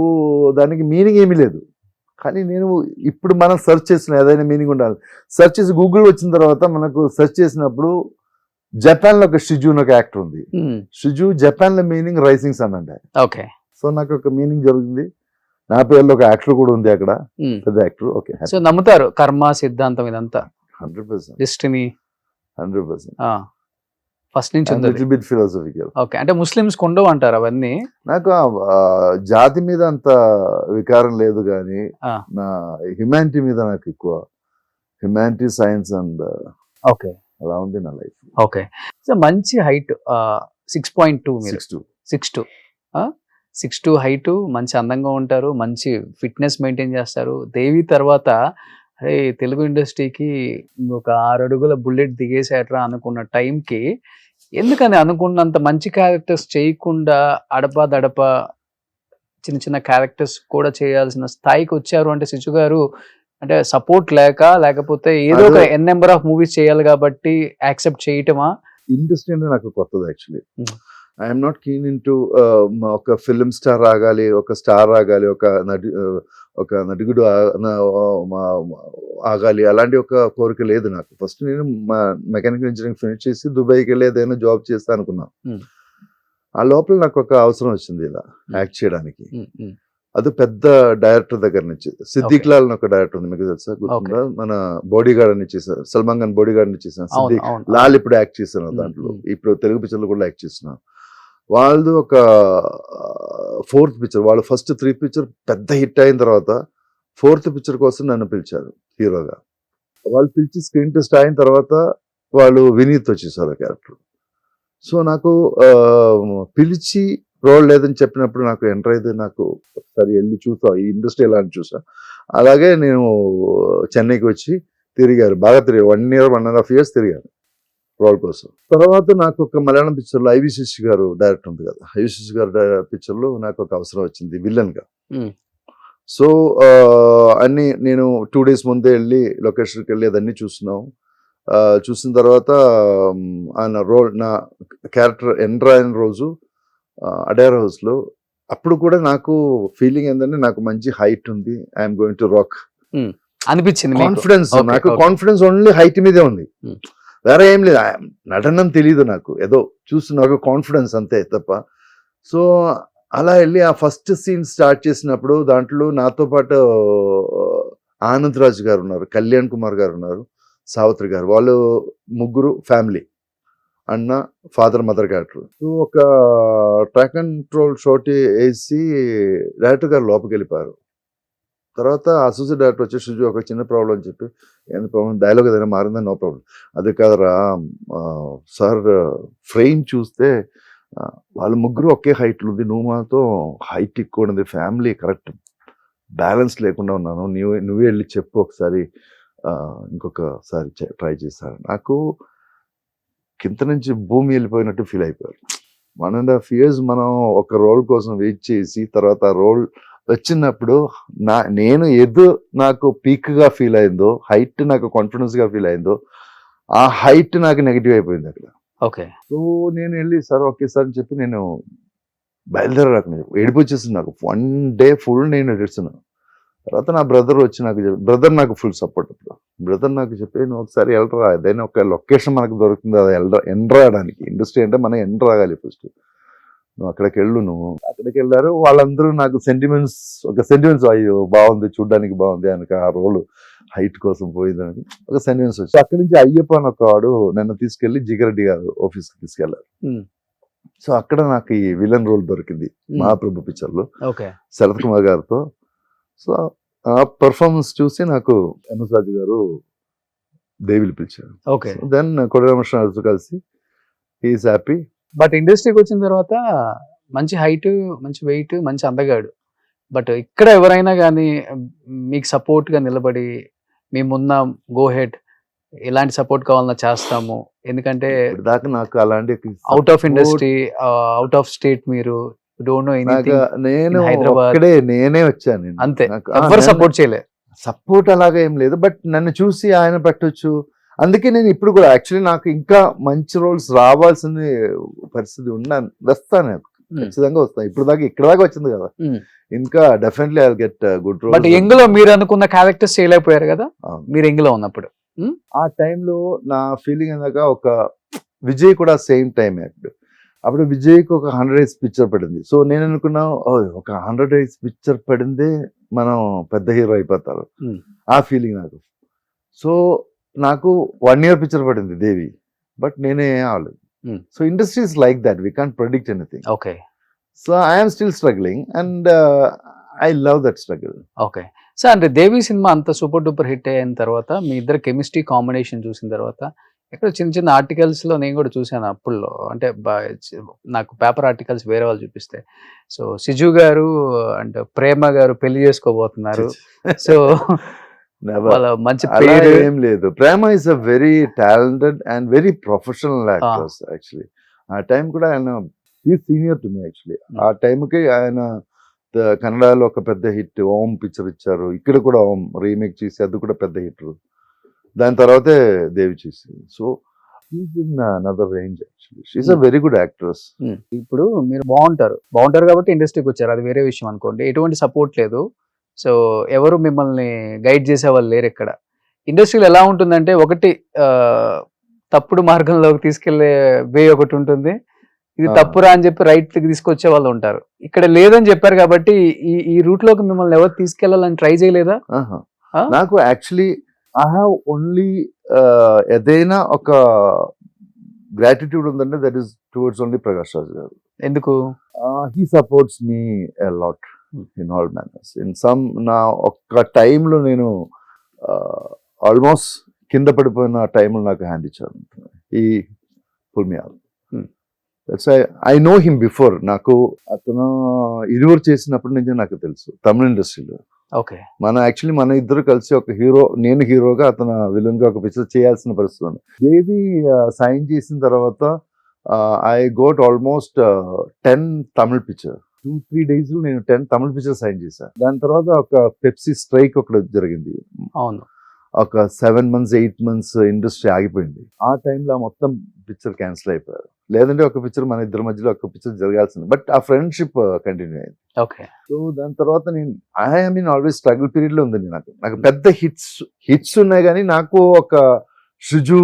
దానికి మీనింగ్ ఏమీ లేదు. కానీ నేను ఇప్పుడు మనం సెర్చ్ చేసిన ఏదైనా మీనింగ్ ఉండాలి. సెర్చ్ చేసి గూగుల్ వచ్చిన తర్వాత మనకు సెర్చ్ చేసినప్పుడు జపాన్ లో ఒక షిజు ఒక యాక్టర్ ఉంది. షిజు జపాన్ లో మీనింగ్ రైసింగ్ సన్ అంటే. ఓకే. సో నాకు ఒక మీనింగ్ జరుగుతుంది. నా పేరులో ఒక యాక్టర్ కూడా ఉంది అక్కడ, పెద్ద యాక్టర్. ఓకే. సో నమ్ముతారు కర్మ సిద్ధాంతం ఇదంతా? 100%. డెస్టినీ 100%. ఫస్ట్ నుంచి ఉంది లిటిల్ బిట్ ఫిలాసఫికల్. ఓకే, అంటే ముస్లిమ్స్ ఉండవు అంటారు అవన్నీ. నాకు జాతి మీద అంత వికారం లేదు కానీ ఆ. నా హ్యుమానిటీ మీద నాకు ఎక్కువ, హ్యుమానిటీ, సైన్స్ అండ్ ఓకే అలా ఉంది నా లైఫ్. ఓకే, సో మంచి హైట్ 6.2 మీరు 6'2". 6'2", 6'2" హైట్, మంచి అందంగా ఉంటారు, మంచి ఫిట్నెస్ మెయింటైన్ చేస్తారు. దేవి తర్వాత అరే తెలుగు ఇండస్ట్రీకి ఒక 6 అడుగుల బుల్లెట్ దిగేసేట్రా అనుకున్న టైంకి ఎందుకని అనుకున్నంత మంచి క్యారెక్టర్స్ చేయకుండా అడప చిన్న చిన్న క్యారెక్టర్స్ కూడా చేయాల్సిన స్థాయికి వచ్చారు అంటే సిజు గారు అంటే సపోర్ట్ లేకపోతే ఏదో ఒక ఎన్ నెంబర్ ఆఫ్ మూవీస్ చేయాలి కాబట్టి యాక్సెప్ట్ చేయటమా? ఇండస్ట్రీ అంటే నాకు కొత్తది actually. I'm not keen in to ఒక ఫిల్మ్ స్టార్ ఆగాలి, ఒక స్టార్ ఆగాలి, ఒక నటుడు ఆగాలి, అలాంటి ఒక కోరిక లేదు నాకు. ఫస్ట్ నేను మెకానికల్ ఇంజనీరింగ్ ఫినిష్ చేసి దుబాయ్కి వెళ్ళి ఏదైనా జాబ్ చేస్తా అనుకున్నాను. ఆ లోపల నాకు ఒక అవసరం వచ్చింది ఇలా యాక్ట్ చేయడానికి. అది పెద్ద డైరెక్టర్ దగ్గర నుంచి, సిద్దిక్ లాల్ అని ఒక డైరెక్టర్ ఉంది, మీకు తెలుసా గుర్తుందా? మన బాడీ గార్డ్ అని చేశాను, సల్మాన్ ఖాన్ బాడీ గార్డ్ అని చేశాను. సిద్దిక్ లాల్ ఇప్పుడు యాక్ట్ చేశాను దాంట్లో, ఇప్పుడు తెలుగు పిక్చర్లో కూడా యాక్ట్ చేస్తున్నాను. వాళ్ళది ఒక 4th పిక్చర్, వాళ్ళు ఫస్ట్ 3 పిక్చర్ పెద్ద హిట్ అయిన తర్వాత 4th పిక్చర్ కోసం నన్ను పిలిచారు హీరోగా. వాళ్ళు పిలిచి స్క్రీన్ టెస్ట్ అయిన తర్వాత వాళ్ళు వినీత్ వచ్చేసారు క్యారెక్టర్. సో నాకు పిలిచి రోల్ లేదని చెప్పినప్పుడు నాకు ఎంటర్ అయితే నాకు ఒకసారి వెళ్ళి చూసా ఈ ఇండస్ట్రీ ఎలా అని చూసా. అలాగే నేను చెన్నైకి వచ్చి బాగా తిరిగారు, 1 year 1.5 years తిరిగాను రోల్ కోసం. తర్వాత నాకు ఒక మలయాళం పిక్చర్లో ఐవిసిసి గారు డైరెక్టర్ ఉంది కదా, ఐవిసిసి గారు పిక్చర్లో నాకు ఒక అవసరం వచ్చింది విలన్ గా. సో అన్ని నేను 2 days ముందే వెళ్ళి లొకేషన్కి వెళ్ళి అదన్నీ చూస్తున్నాం. చూసిన తర్వాత ఆయన రోల్ నా క్యారెక్టర్ ఎంటర్ అయిన రోజు అడైర్ హౌస్లో, అప్పుడు కూడా నాకు ఫీలింగ్ ఏంటంటే నాకు మంచి హైట్ ఉంది, ఐఎమ్ గోయింగ్ టు రాక్ అనిపించింది. కాన్ఫిడెన్స్, నాకు కాన్ఫిడెన్స్ ఓన్లీ హైట్ మీదే ఉంది, వేరే ఏం లేదు. నటనం తెలియదు నాకు, ఏదో చూసి నాకు కాన్ఫిడెన్స్ అంతే తప్ప. సో అలా వెళ్ళి ఆ ఫస్ట్ సీన్ స్టార్ట్ చేసినప్పుడు దాంట్లో నాతో పాటు ఆనంద్ రాజ్ గారు ఉన్నారు, కళ్యాణ్ కుమార్ గారు ఉన్నారు, సావిత్రి గారు, వాళ్ళు ముగ్గురు ఫ్యామిలీ, అన్న ఫాదర్ మదర్ క్యారెక్టర్. సో ఒక ట్రాక్ అండ్ కంట్రోల్ షాట్ వేసి డైరెక్టర్ గారు లోపలికి వెళ్ళిపోయారు. తర్వాత అసోసియేట్ డైరెక్టర్ వచ్చి షుజు ఒక చిన్న ప్రాబ్లం అని చెప్పి, ఏంటి ప్రాబ్లం, డైలాగ్ ఏదైనా మారిందా? No problem. అది కాదరా సార్, ఫ్రేమ్ చూస్తే వాళ్ళ ముగ్గురు ఒకే హైట్లో ఉంది, నువ్వు మాతో హైట్ ఎక్కువ ఉంది, ఫ్యామిలీ కరెక్ట్ బ్యాలెన్స్ లేకుండా ఉన్నాను, నువ్వే వెళ్ళి చెప్పు ఒకసారి, ఇంకొకసారి ట్రై చేశాను. నాకు కింద నుంచి భూమి వెళ్ళిపోయినట్టు ఫీల్ అయిపోయారు. 1.5 years మనం ఒక రోల్ కోసం వెయిట్ చేసి తర్వాత ఆ రోల్ వచ్చినప్పుడు నేను నాకు పీక్ గా ఫీల్ అయిందో, హైట్ నాకు కాన్ఫిడెన్స్ గా ఫీల్ అయిందో, ఆ హైట్ నాకు నెగిటివ్ అయిపోయింది అక్కడ. ఓకే, సో నేను వెళ్ళి సార్ ఓకే సార్ అని చెప్పి నేను బయలుదేరాకు, ఏడుపు వచ్చేసింది నాకు. 1 day full నేను ఏడుస్తున్నాను. తర్వాత నా బ్రదర్ వచ్చి బ్రదర్ నాకు ఫుల్ సపోర్ట్. అప్పుడు బ్రదర్ నాకు చెప్పి, నువ్వు ఒకసారి వెళ్ళరా, ఏదైనా ఒక లొకేషన్ మనకు దొరుకుతుంది అది ఎండరాడానికి, ఇండస్ట్రీ అంటే మనం ఎండరాగాలి ఫస్ట్, నువ్వు అక్కడికి వెళ్ళు. నువ్వు అక్కడికి వెళ్ళారు, వాళ్ళందరూ నాకు సెంటిమెంట్స్ అయ్యో బాగుంది, చూడ్డానికి బాగుంది, ఆయనకి ఆ రోల్ హైట్ కోసం పోయిందని ఒక సెంటిమెంట్స్ వచ్చి, అక్కడి నుంచి అయ్యప్ప అని ఒక వాడు నన్ను తీసుకెళ్లి జిగరెడ్డి గారు ఆఫీస్కి తీసుకెళ్లారు. సో అక్కడ నాకు ఈ విలన్ రోల్ దొరికింది మహాప్రభు పిక్చర్ లో శరత్ కుమార్ గారితో. సో ఆ పర్ఫార్మెన్స్ చూసి నాకు ఎంఎస్ రాజు గారు దేవిలు పిలిచారు. దెన్ కొడరామకృష్ణ కలిసి హీఈస్ హ్యాపీ. బట్ ఇండస్ట్రీకి వచ్చిన తర్వాత మంచి హైట్, మంచి వెయిట్, మంచి అందగాడు. బట్ ఇక్కడ ఎవరైనా కానీ మీకు సపోర్ట్ గా నిలబడి మేమున్నాం, గో హెడ్, ఎలాంటి సపోర్ట్ కావాలన్నా చేస్తాము, ఎందుకంటే దాకా నాకు అలాంటి out of industry, out of state, మీరు డోంట్ నో ఎనీథింగ్, నేను హైదరాబాద్ నేనే వచ్చాను అంతే, ఎవరు సపోర్ట్ చేయలేదు. సపోర్ట్ అలాగా ఏం లేదు, బట్ నన్ను చూసి ఆయన పెట్టొచ్చు. అందుకే నేను ఇప్పుడు కూడా యాక్చువల్లీ నాకు ఇంకా మంచి రోల్స్ రావాల్సిన పరిస్థితి వస్తాను, ఖచ్చితంగా వస్తాను. ఇప్పుడు దాకా ఇక్కడ దాకా వచ్చింది కదా, ఇంకా definitely I will get good role. But ఎంగులో మీరు అనుకున్న క్యారెక్టర్స్ చేయలేకపోయారు కదా మీరు ఎంగులో ఉన్నప్పుడు. ఆ టైంలో నా ఫీలింగ్ ఏందాక ఒక విజయ్ కూడా సేమ్ టైం అప్పుడు విజయ్కి ఒక 100 days పిక్చర్ పడింది. సో నేను అనుకున్నా ఒక 100 days పిక్చర్ పడిందే మనం పెద్ద హీరో అయిపోతారు, ఆ ఫీలింగ్ నాకు. సో నాకు 1 year పిక్చర్ పడింది దేవి, బట్ నేనే అవ్వలేదు. So industry is like that, we can't predict anything. Okay so I'm still struggling and I love that struggle. Okay sir, అంటే దేవి సినిమా అంత సూపర్ డూపర్ హిట్ అయిన తర్వాత మీ ఇద్దరు కెమిస్ట్రీ కాంబినేషన్ చూసిన తర్వాత ఎక్కడ చిన్న చిన్న ఆర్టికల్స్ లో నేను కూడా చూశాను అప్పుల్లో, అంటే నాకు పేపర్ ఆర్టికల్స్ వేరే వాళ్ళు చూపిస్తే, సో సిజు గారు అండ్ ప్రేమ గారు పెళ్లి చేసుకోబోతున్నారు, సో వాళ్ళ మంచి అలా పేరు. ఏం లేదు. Prema is a very talented and very professional actors actually. ఆ టైం కూడా ఆయన సీనియర్ టు మీ యాక్చువల్లీ. ఆ టైంకి ఆయన కన్నడలో ఒక పెద్ద హిట్ ఓం పిక్చర్ ఇచ్చారు, ఇక్కడ కూడా ఓం రీమేక్ చేసి అది కూడా పెద్ద హిట్. దాని తర్వాతే దేవి చేసింది. So she's in another range actually. She's a very good actress. ఇప్పుడు మీరు బాగుంటారు కాబట్టి ఇండస్ట్రీకి వచ్చారు, అది వేరే విషయం అనుకోండి. ఎటువంటి సపోర్ట్ లేదు, సో ఎవరు మిమ్మల్ని గైడ్ చేసే వాళ్ళు లేరు ఇక్కడ. ఇండస్ట్రీలో ఎలా ఉంటుందంటే, ఒకటి తప్పుడు మార్గంలోకి తీసుకెళ్లే వే ఒకటి ఉంటుంది, ఇది తప్పురా అని చెప్పి రైట్ తీసుకొచ్చే వాళ్ళు ఉంటారు. ఇక్కడ లేదని చెప్పారు కాబట్టి ఈ రూట్ లోకి మిమ్మల్ని ఎవరు తీసుకెళ్లాలని ట్రై చేయలేదా? నాకు యాక్చువల్లీ ఐ హావ్ ఓన్లీ ఏదైనా ఒక గ్రాటిట్యూడ్ ఉందంటే that is towards only Prakash Raj గారు. ఎందుకు? He supports me a lot in all manners. In some నా ఒక్క టైంలో నేను ఆల్మోస్ట్ కింద పడిపోయిన టైంలో నాకు హ్యాండ్ ఇచ్చారు. ఈ pull me all. I know him before. నాకు అతను ఇరువురు చేసినప్పటి నుంచి నాకు తెలుసు తమిళ ఇండస్ట్రీలో. ఓకే, మన ఇద్దరు కలిసి ఒక హీరో, నేను హీరోగా అతను విలన్ గా ఒక పిక్చర్ చేయాల్సిన పరిస్థితి ఉంది. దేవి సైన్ చేసిన తర్వాత I got almost 10 Tamil picture. 2-3 days నేను 10 తమిళ్ పిక్చర్ సైన్ చేశాను. దాని తర్వాత ఒక పెప్సీ స్ట్రైక్ ఒకటి జరిగింది. అవును, ఒక 7 months 8 months ఇండస్ట్రీ ఆగిపోయింది. ఆ టైంలో మొత్తం పిక్చర్ క్యాన్సిల్ అయిపోయారు. లేదంటే ఒక పిక్చర్ మన ఇద్దరి మధ్యలో ఒక పిక్చర్ జరగాల్సింది, బట్ ఆ ఫ్రెండ్షిప్ కంటిన్యూ అయింది. ఓకే. సో దాని తర్వాత నేను I mean always struggle period లో ఉంది. నాకు పెద్ద హిట్స్ ఉన్నాయి కానీ నాకు ఒక షుజు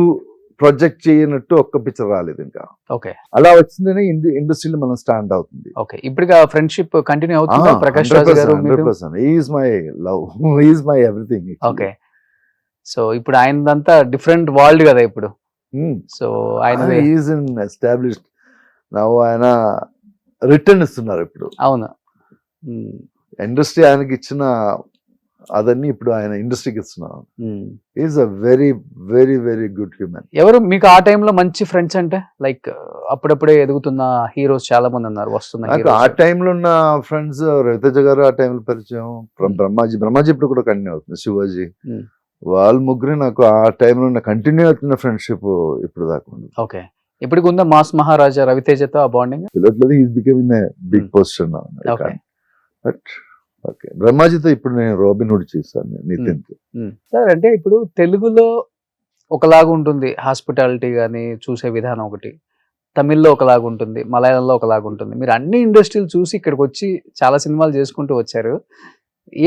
ప్రొజెక్ట్ చేయనట్టు ఒక్క పిక్చర్ రాలేదు ఇంకా. ఓకే, అలా వచ్చిందనే ఇండస్ట్రీలో మనం స్టాండ్ అవుతుంది. ఓకే, ఇప్పుడు ఫ్రెండ్షిప్ కంటిన్యూ అవుతుంది. ప్రకాష్ రాజ్ గారు 100%. He is my love, he is my everything. Okay, so ఇప్పుడు ఆయనదంతా డిఫరెంట్ వరల్డ్ కదా ఇప్పుడు. సో ఆయన ఈజ్ ఇన్ ఎస్టాబ్లిష్డ్ నౌ. ఆయన రిటర్న్ ఇస్తున్నారు ఇప్పుడు. అవును, ఇండస్ట్రీ ఆయనకి ఇచ్చిన అదన్నీ ఇప్పుడు ఆయన ఇండస్ట్రీకి ఇస్తున్నారు. Is a very very very good human. ఎవరు మీకు ఆ టైంలో మంచి ఫ్రెండ్స్ అంటే, లైక్ అప్పుడప్పుడే ఎదుగుతున్న హీరోస్ చాలా మంది ఉన్నారు, వస్తున్నారు. నాకు ఆ టైంలో ఉన్న ఫ్రెండ్స్ రవితేజ గారు ఆ టైంలో పరిచయం, బ్రహ్మాజీ ఇప్పుడు కూడా కంటిన్యూ అవుతుంది, శివాజీ, వాళ్ళ ముగ్గురు నాకు ఆ టైంలో ఉన్న కంటిన్యూ అవుతున్న ఫ్రెండ్షిప్ ఇప్పుడు దాకా ఉంది. ఓకే, ఇప్పటికి ఉందా మాస్ మహారాజా రవితేజతో ఆ బాండింగ్? తెలియట్లేదు. Is becoming big position. But okay, బ్రహ్మాజీతో ఇప్పుడు నేను రోబిన్ హుడ్ చేశాను, నితిన్. సార్, అంటే ఇప్పుడు తెలుగులో ఒకలాగా ఉంటుంది హాస్పిటాలిటీ కానీ చూసే విధానం ఒకటి, తమిళ్లో ఒకలాగా ఉంటుంది, మలయాళంలో ఒకలాగా ఉంటుంది. మీరు అన్ని ఇండస్ట్రీలు చూసి ఇక్కడికి వచ్చి చాలా సినిమాలు చేసుకుంటూ వచ్చారు.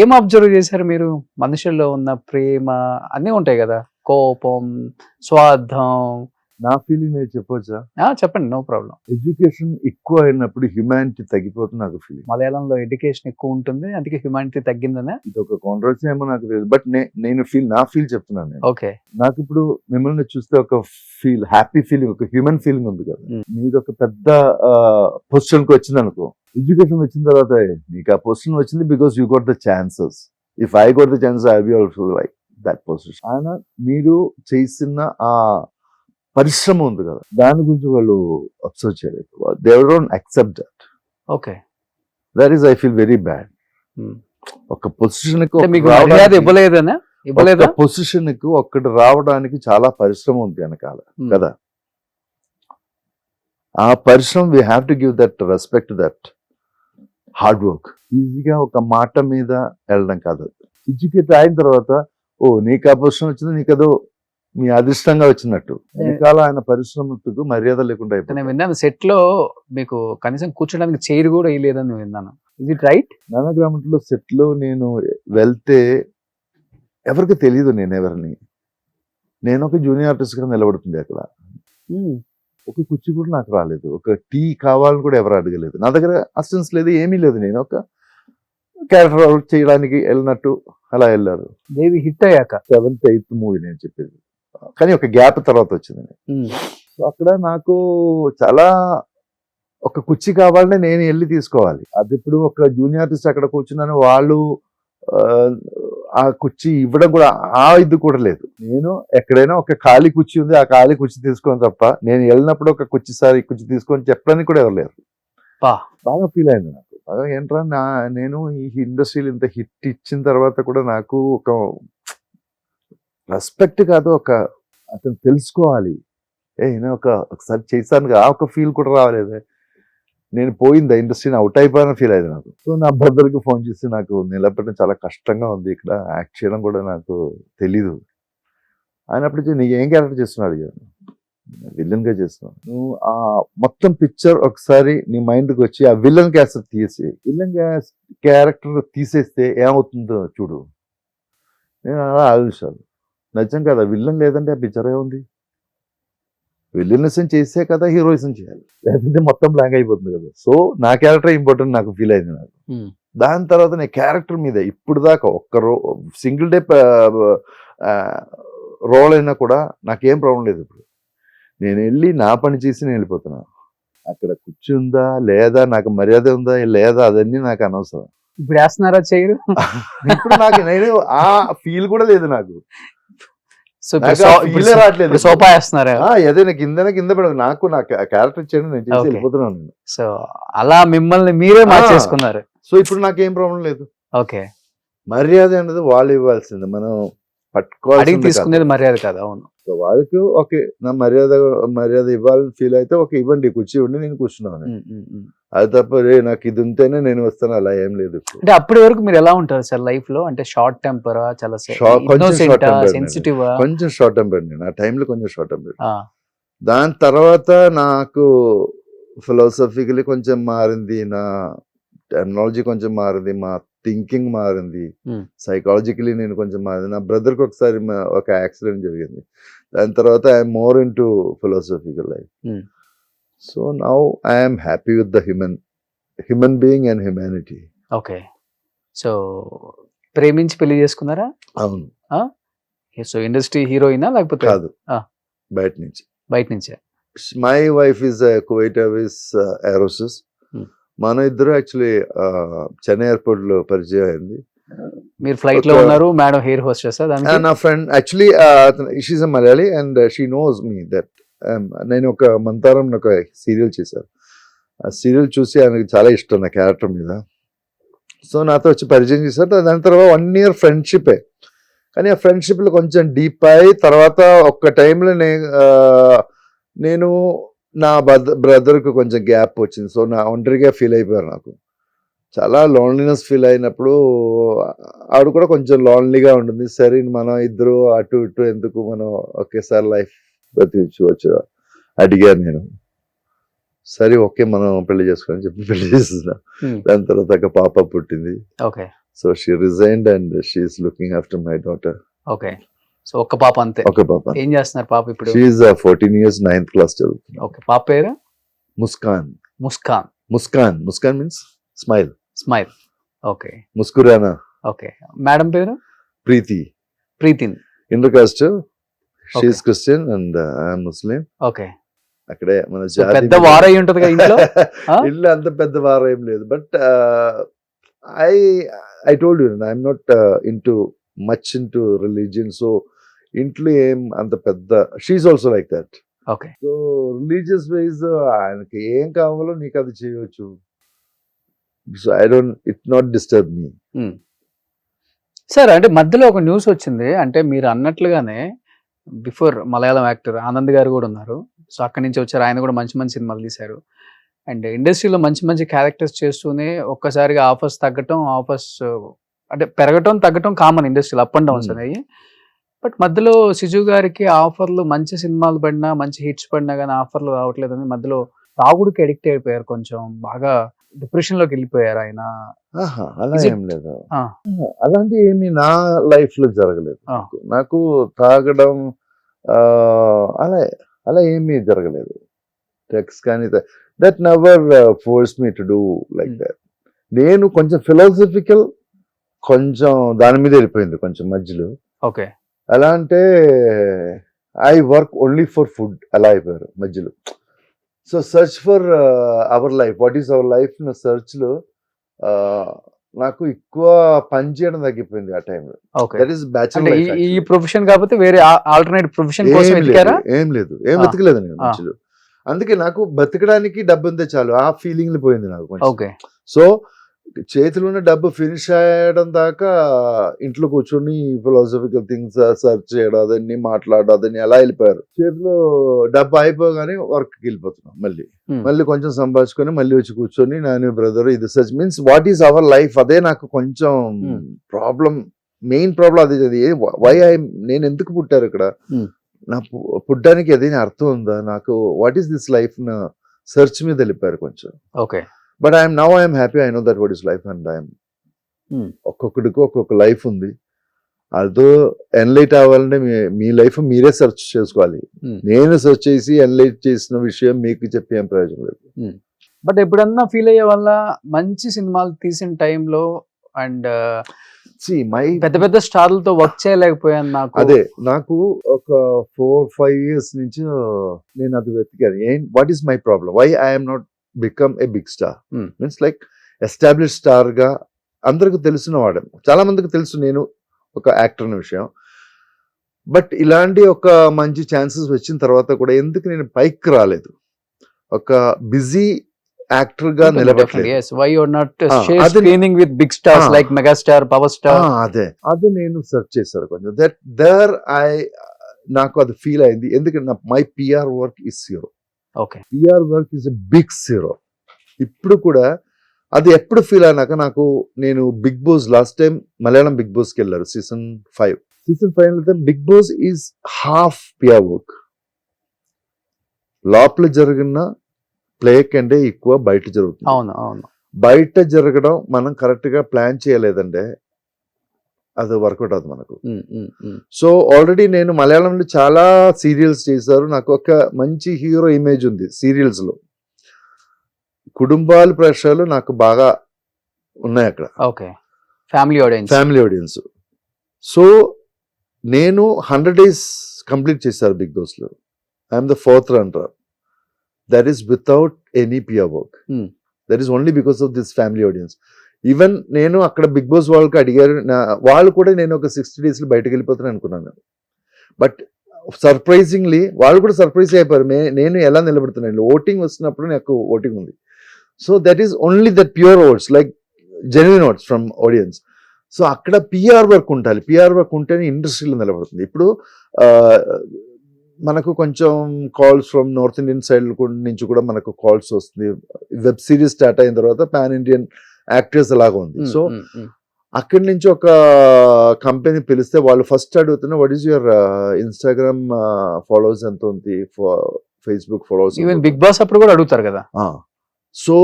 ఏం అబ్జర్వ్ చేశారు మీరు? మనుషుల్లో ఉన్న ప్రేమ అన్నీ ఉంటాయి కదా, కోపం, స్వార్థం. నా ఫీలింగ్ నేను చెప్పొచ్చా? చెప్పండి, నో ప్రాబ్లం. ఎడ్యుకేషన్ ఎక్కువ అయినప్పుడు హ్యుమానిటీ తగ్గిపోతుంది నాకు ఫీలింగ్. మలయాళంలో ఎడ్యుకేషన్ ఎక్కువ ఉంటుంది, అందుకే హ్యుమానిటీ తగ్గిందనే. ఇది ఒక కాంట్రవర్సీ ఏమో నాకు తెలియదు, బట్ నేను నా ఫీల్ చెప్తున్నాను నేను. ఓకే, నాకు ఇప్పుడు మిమ్మల్ని చూస్తే ఒక హ్యాపీ ఫీలింగ్, ఒక హ్యూమన్ ఫీలింగ్ ఉంది కదా. మీరు ఒక పెద్ద పొజిషన్ కి వచ్చింది అనుకో, ఎడ్యుకేషన్ వచ్చిన తర్వాత మీకు ఆ పొజిషన్ వచ్చింది because you got the chances. If I got the chances I be also like that position. ఆయన మీరు చేసిన ఆ పరిశ్రమ ఉంది కదా, దాని గురించి వాళ్ళు అబ్జర్వ్ చేయలేదు. They don't accept that. Okay, that is I feel very bad. ఒక పొజిషన్ పొజిషన్ కు ఒక్కటి రావడానికి చాలా పరిశ్రమ ఉంది వెనకాల కదా. ఆ పరిశ్రమ we have to give that respect, that hard work. ఈజీగా ఒక మాట మీద వెళ్ళడం కాదు. ఎడ్యుకేట్ అయిన తర్వాత నీకు ఆ పొజిషన్ వచ్చింది, నీకు అదో మీ అదృష్టంగా వచ్చినట్టు. వెనకాల ఆయన పరిశ్రమకు మర్యాద లేకుండా నేను విన్నాను, సెట్ లో మీకు కనీసం కూర్చోడానికి చైర్ కూడా వేయలేదని విన్నాను. ఇది రైట్? నానగ్రామంలో సెట్ లో నేను వెళ్తే ఎవరికి తెలియదు నేను ఎవరిని. నేను ఒక జూనియర్ ఆర్టిస్ట్ గా నిలబడుతుంది అక్కడ. ఒక కుర్చీ కూడా నాకు రాలేదు, ఒక టీ కావాలని కూడా ఎవరు అడగలేదు. నా దగ్గర అసిస్టెన్స్ లేదు, ఏమీ లేదు. నేను ఒక క్యారెక్టర్ చేయడానికి వెళ్ళినట్టు అలా వెళ్ళారు. దేవి హిట్ అయ్యాక 7th 8th మూవీ నేను చెప్పేది, కానీ ఒక గ్యాప్ తర్వాత వచ్చింది. సో అక్కడ నాకు చాలా ఒక కుర్చీ కావాలంటే నేను వెళ్ళి తీసుకోవాలి. అది ఇప్పుడు ఒక జూనియర్ ఆర్టిస్ట్ అక్కడ కూర్చున్నాను, వాళ్ళు ఆ కుర్చీ ఇవ్వడం కూడా ఆ ఇది కూడా లేదు. నేను ఎక్కడైనా ఒక ఖాళీ కుర్చీ ఉంది, ఆ ఖాళీ కుర్చీ తీసుకోని తప్ప నేను వెళ్ళినప్పుడు ఒక కుర్చీ సార్ ఈ కుర్చీ తీసుకొని చెప్పడానికి కూడా ఎవరు లేరు. బాగా ఫీల్ అయింది నాకు. బాగా ఏంట్రా నేను ఈ ఇండస్ట్రీలో ఇంత హిట్ ఇచ్చిన తర్వాత కూడా నాకు ఒక రెస్పెక్ట్ కాదు, ఒక అతను తెలుసుకోవాలి, నేను ఒకసారి చేశాను ఆ ఒక ఫీల్ కూడా రాలేదు. నేను పోయింది ఇండస్ట్రీని అవుట్ అయిపోయిన ఫీల్ అయింది నాకు. సో నా బ్రదర్కి ఫోన్ చేసి నాకు నిలబెట్టడం చాలా కష్టంగా ఉంది, ఇక్కడ యాక్ట్ చేయడం కూడా నాకు తెలీదు. అయినప్పుడు నీకు ఏం క్యారెక్టర్ చేస్తున్నావు అడిగాను. విలన్ గా చేస్తున్నావు. నువ్వు ఆ మొత్తం పిక్చర్ ఒకసారి నీ మైండ్కి వచ్చి ఆ విలన్ క్యారెక్టర్ తీసి విలన్ క్యారెక్టర్ తీసేస్తే ఏమవుతుందో చూడు. నేను అలా ఆలోచించాను. నిజం కదా, విలన్ లేదంటే ఆ పిక్చర్ ఏముంది? విలనిజం చేసే కదా హీరోయిజం చేయాలి, లేదంటే మొత్తం బ్లాంక్ అయిపోతుంది కదా. సో నా క్యారెక్టర్ ఇంపార్టెంట్ నాకు ఫీల్ అయింది నాకు. దాని తర్వాత నేను క్యారెక్టర్ మీద ఇప్పుడు దాకా ఒక్క సింగిల్ డే రోల్ అయినా కూడా నాకేం ప్రాబ్లం లేదు. ఇప్పుడు నేను వెళ్ళి నా పని చేసి నేను వెళ్ళిపోతున్నాను. అక్కడ కూర్చుందా లేదా, నాకు మర్యాద ఉందా లేదా, అదన్నీ నాకు అనవసరం. ఇప్పుడు వేస్తున్నారా చేయరు? ఇప్పుడు నాకు నేను ఆ ఫీల్ కూడా లేదు నాకు. సో రావట్లేదు. సోఫా వేస్తున్నారా? ఏదైనా కింద పడదు. నాకు నా క్యారెక్టర్ ఇచ్చాను, నేను చేసి వెళ్ళిపోతున్నాను నేను. సో అలా మిమ్మల్ని మీరే మార్చేసుకున్నారు. సో ఇప్పుడు నాకేం ప్రాబ్లం లేదు. ఓకే, మర్యాద అనేది వాళ్ళు ఇవ్వాల్సింది, మనం పట్టుకోవాలి, తీసుకునేది మర్యాద కాదు. అవును. సో వాళ్ళకి ఓకే, నా మర్యాద ఇవ్వాలని ఫీల్ అయితే ఓకే ఇవ్వండి, కూర్చి ఇవ్వండి, నేను కూర్చున్నాను. అది తప్ప నాకు ఇది ఉంటేనే నేను వస్తాను అలా ఏం లేదు. అంటే అప్పటి వరకు మీరు ఎలా ఉంటారు సార్ లైఫ్ లో? అంటే షార్ట్ టెంపరా, చాలా సెన్సిటివ్? కొంచెం షార్ట్ టెంపర్ నేను ఆ టైంలో, కొంచెం షార్ట్ టెంపర్. దాని తర్వాత నాకు ఫిలాసఫికలీ కొంచెం మారింది, నా టెక్నాలజీ కొంచెం మారింది, మా థింకింగ్ మారింది, సైకాలజికలీ నేను కొంచెం మారింది. నా బ్రదర్కి ఒకసారి ఒక యాక్సిడెంట్ జరిగింది. దాని తర్వాత I'm more in to philosophical life. So now I'm happy with the human being and humanity. Okay. So ప్రేమించి పెళ్లి చేసుకున్నారా? అవును. సో ఇండస్ట్రీ హీరోయినా లేకపోతే? కాదు, బయట నుంచే. My wife is Kuwait airways ఏరోసిస్. మన ఇద్దరు యాక్చువల్లీ చెన్నై ఎయిర్పోర్ట్ లో పరిచయం అయింది. మీరు ఫ్లైట్ లో ఉన్నారు, మేడం హెయిర్ హోస్టెస్. నా friend actually she's a Malayali and she knows me that. నేను ఒక మంతారం ఒక సీరియల్ చేశాను. ఆ సీరియల్ చూసి ఆయనకి చాలా ఇష్టం నా క్యారెక్టర్ మీద. సో నాతో వచ్చి పరిచయం చేశారు. దాని తర్వాత 1 year ఫ్రెండ్షిప్. కానీ ఆ ఫ్రెండ్షిప్ లో కొంచెం డీప్ అయి తర్వాత ఒక్క టైంలో నేను నా బ్రదర్కి కొంచెం గ్యాప్ వచ్చింది. సో నా ఒంటరిగా ఫీల్ అయిపోయారు. నాకు చాలా లోన్లీనెస్ ఫీల్ అయినప్పుడు ఆవిడ కూడా కొంచెం లోన్లీగా ఉంటుంది. సరే మనం ఇద్దరు అటు ఇటు ఎందుకు, మనం ఒకేసారి లైఫ్ బతికించవచ్చు అడిగాను నేను. సరే ఓకే మనం పెళ్లి చేసుకోని చెప్పి పెళ్లి చేస్తున్నా. దాని తర్వాత ఒక పాప పుట్టింది. Okay. So she resigned and she is looking after my daughter. Okay. So ఒక్క పాప అంతే? ఒక పాప. ఏం చేస్తున్నారు పాప ఇప్పుడు? She is 14 years 9th class చదువుతుంది. ఓకే. పాప పేరు? Muskan. Muskan means smile. Okay. ముస్కురానా. ఓకే. మేడం పేరు? Preeti. Inter caste. She is Christian and I am Muslim. Okay. అక్కడే మన పెద్ద వారై ఉంటది కదా ఇంట్లో? ఇల్లు అంత పెద్ద వారం ఏం లేదు. But I told you I'm not much into religion. So ఇంట్లో ఏం అంత పెద్ద, she's also like that. Okay. So religious wise ఆయనకి ఏం కావాలో నీకు అది చేయవచ్చు. So it not disturb me. Sir అంటే మధ్యలో ఒక న్యూస్ వచ్చింది, అంటే మీరు అన్నట్లుగానే బిఫోర్ మలయాళం యాక్టర్ ఆనంద్ గారు కూడా ఉన్నారు. సో అక్కడి నుంచి వచ్చారు, ఆయన కూడా మంచి మంచి సినిమాలు తీశారు. అండ్ ఇండస్ట్రీలో మంచి మంచి క్యారెక్టర్స్ చేస్తూనే ఒక్కసారిగా ఆఫర్స్ తగ్గటం, అంటే పెరగటం తగ్గటం కామన్ ఇండస్ట్రీలో, అప్ అండ్ డౌన్స్ అనేవి. బట్ మధ్యలో సిజు గారికి ఆఫర్లు, మంచి సినిమాలు పడినా, మంచి హిట్స్ పడినా కానీ ఆఫర్లు రావట్లేదని మధ్యలో తాగుడుకి అడిక్ట్ అయిపోయారు, కొంచెం బాగా డిప్రెషన్ లోకి వెళ్ళిపోయారు ఆయన. అలా ఏం లేదు, అలాంటి ఏమి నా లైఫ్ లో జరగలేదు. నాకు తాగడం అలా ఏమీ జరగలేదు. టెక్స్ కానీ that never force me to do like that. నేను కొంచెం ఫిలాసఫికల్, కొంచెం దాని మీద వెళ్ళిపోయింది కొంచెం మధ్యలో. ఓకే. ఎలా అంటే I work only for food అలా అయిపోయారు మధ్యలో. So search for our life, what is our life search లో నాకు ఎక్కువ పని చేయడం తగ్గిపోయింది ఆ టైంలో. ఓకే. దట్ ఈస్ అంటే బ్యాచులర్ ఈ ప్రొఫెషన్ కాకపోతే వేరే ఆల్టర్నేట్ ప్రొఫెషన్ కోసం వెతికారా? ఏం వెతకలేదు నేను ఆ. మధ్యలో. అందుకే నాకు బతకడానికి డబ్బు ఉంటే చాలు ఆ ఫీలింగ్ పోయింది నాకు కొంచెం. ఓకే. సో చేతిలో ఉన్న డబ్బు ఫినిష్ అయ్యడం దాకా ఇంట్లో కూర్చొని ఫిలాసఫికల్ థింగ్స్ సర్చ్ చేయడం, అదని మాట్లాడడం, అదని అలా వెళ్ళిపోయారు. చేతిలో డబ్బు అయిపోగానే వర్క్ వెళ్ళిపోతున్నాం. మళ్ళీ కొంచెం సంపాదించుకొని మళ్ళీ వచ్చి కూర్చొని నేను బ్రదర్ ఇది search means what is our life, అదే నాకు కొంచెం ప్రాబ్లం, మెయిన్ ప్రాబ్లం అది. వై నేను ఎందుకు పుట్టారు ఇక్కడ, నా పుట్టడానికి ఏదైనా అర్థం ఉందా నాకు, వాట్ ఈస్ దిస్ లైఫ్ నా సెర్చ్ మీద వెళ్ళిపోయారు కొంచెం. Okay. But I'm happy, I know that what is life and I'm ఒక్కొక్కడికి ఒక్కొక్క లైఫ్ ఉంది. అదో ఎన్లైట్ అవ్వాలంటే మీ లైఫ్ మీరే సెర్చ్ చేసుకోవాలి. నేను సెర్చ్ చేసి ఎన్లైట్ చేసిన విషయం మీకు చెప్పి ఏం ప్రయోజనం లేదు. బట్ ఎప్పుడన్నా ఫీల్ అయ్యే వల్ల మంచి సినిమాలు తీసిన టైంలో అండ్ పెద్ద పెద్ద స్టార్లతో వర్క్ చేయలేకపోయాను నాకు. అదే నాకు ఒక 4-5 years నుంచి నేను అది వెతికాను. What is my problem, why I'm not become a big star, means like establish star గా అందరికి తెలిసిన వాడు, చాలా మందికి తెలుసు నేను ఒక యాక్టర్ అనే విషయం. బట్ ఇలాంటి ఒక మంచి ఛాన్సెస్ వచ్చిన తర్వాత కూడా ఎందుకు నేను పైకి రాలేదు, ఒక బిజీ యాక్టర్ గా నిలబడలేదు. అదే నేను సెర్చ్ చేశాను కొంచెం. నాకు అది ఫీల్ అయింది, ఎందుకంటే my PR work is zero. PR work is a big zero. ఇప్పుడు కూడా అది ఎప్పుడు ఫీల్ అయినాక నాకు, నేను Bigg Boss last time Malayalam Bigg Boss కి వెళ్ళారు సీజన్ 5 వెళ్తే Bigg Boss is half PR work. లోపల జరిగిన ప్లే కంటే ఎక్కువ బయట జరుగుతుంది. అవును. బయట జరగడం మనం కరెక్ట్ గా ప్లాన్ చేయలేదంటే అది వర్కౌట్ అవుతుంది మనకు. సో ఆల్రెడీ నేను మలయాళంలో చాలా సీరియల్స్ చేశారు, నాకు ఒక మంచి హీరో ఇమేజ్ ఉంది సీరియల్స్ లో. కుటుంబాల ప్రేక్షకులు నాకు బాగా ఉన్నాయి అక్కడ. Family audience. సో నేను 100 days కంప్లీట్ చేశారు బిగ్ బాస్ లో. I'm the 4th runner. That is without any PR work. That is only because of this family audience. Even నేను అక్కడ బిగ్ బాస్ వాళ్ళకి అడిగారు, వాళ్ళు కూడా నేను ఒక 60 days బయటకు వెళ్ళిపోతాను అనుకున్నాను. బట్ సర్ప్రైజింగ్లీ వాళ్ళు కూడా సర్ప్రైజ్ అయిపోయారు, నేను ఎలా నిలబడుతున్నాను. ఓటింగ్ వస్తున్నప్పుడు నాకు ఓటింగ్ ఉంది. So that is only that pure votes, like genuine votes from audience. So అక్కడ పిఆర్ వర్క్ ఉండాలి, పిఆర్ వర్క్ ఉంటేనే ఇండస్ట్రీలో నిలబడుతుంది. ఇప్పుడు మనకు కొంచెం calls from North Indian side నుంచి కూడా మనకు కాల్స్ వస్తుంది. వెబ్ సిరీస్ స్టార్ట్ అయిన తర్వాత పాన్ ఇండియన్ యాక్టర్స్ అలాగా ఉంది. సో అక్కడి నుంచి ఒక కంపెనీ పిలిస్తే వాళ్ళు ఫస్ట్ అడుగుతున్నా, what is your Instagram followers ఎంత ఉంది, Facebook followers. Even Bigg Boss అప్పుడు కూడా అడుగుతారు కదా. సో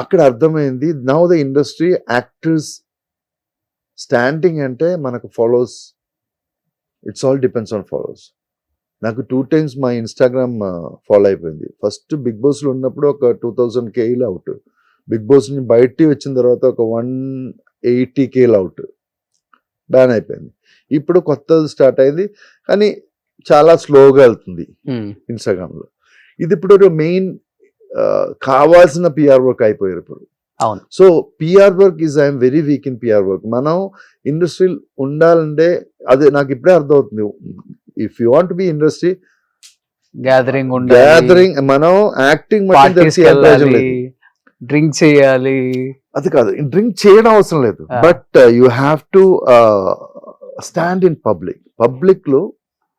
అక్కడ అర్థమైంది, now the industry actors standing అంటే మనకు followers, it's all depends on followers. నాకు 2 times మా ఇన్స్టాగ్రామ్ ఫాలో అయిపోయింది. ఫస్ట్ బిగ్ బాస్ లో ఉన్నప్పుడు ఒక 2000K అవుట్, బిగ్ బాస్ నుంచి బయటికి వచ్చిన తర్వాత ఒక 180K అవుట్, బ్యాన్ అయిపోయింది. ఇప్పుడు కొత్తది స్టార్ట్ అయింది, కానీ చాలా స్లోగా వెళ్తుంది ఇన్స్టాగ్రామ్ లో. ఇది ఇప్పుడు మెయిన్ కావాల్సిన పిఆర్ వర్క్ అయిపోయారు ఇప్పుడు. So PR work is I'm very weak in PR work. మనం ఇండస్ట్రీ ఉండాలంటే అదే నాకు ఇప్పుడే అర్థం అవుతుంది. If you want be industry, gathering, మనం యాక్టింగ్ డ్రింక్ చేయాలి, అది కాదు, డ్రింక్ చేయడం అవసరం లేదు. But you have to stand in public లో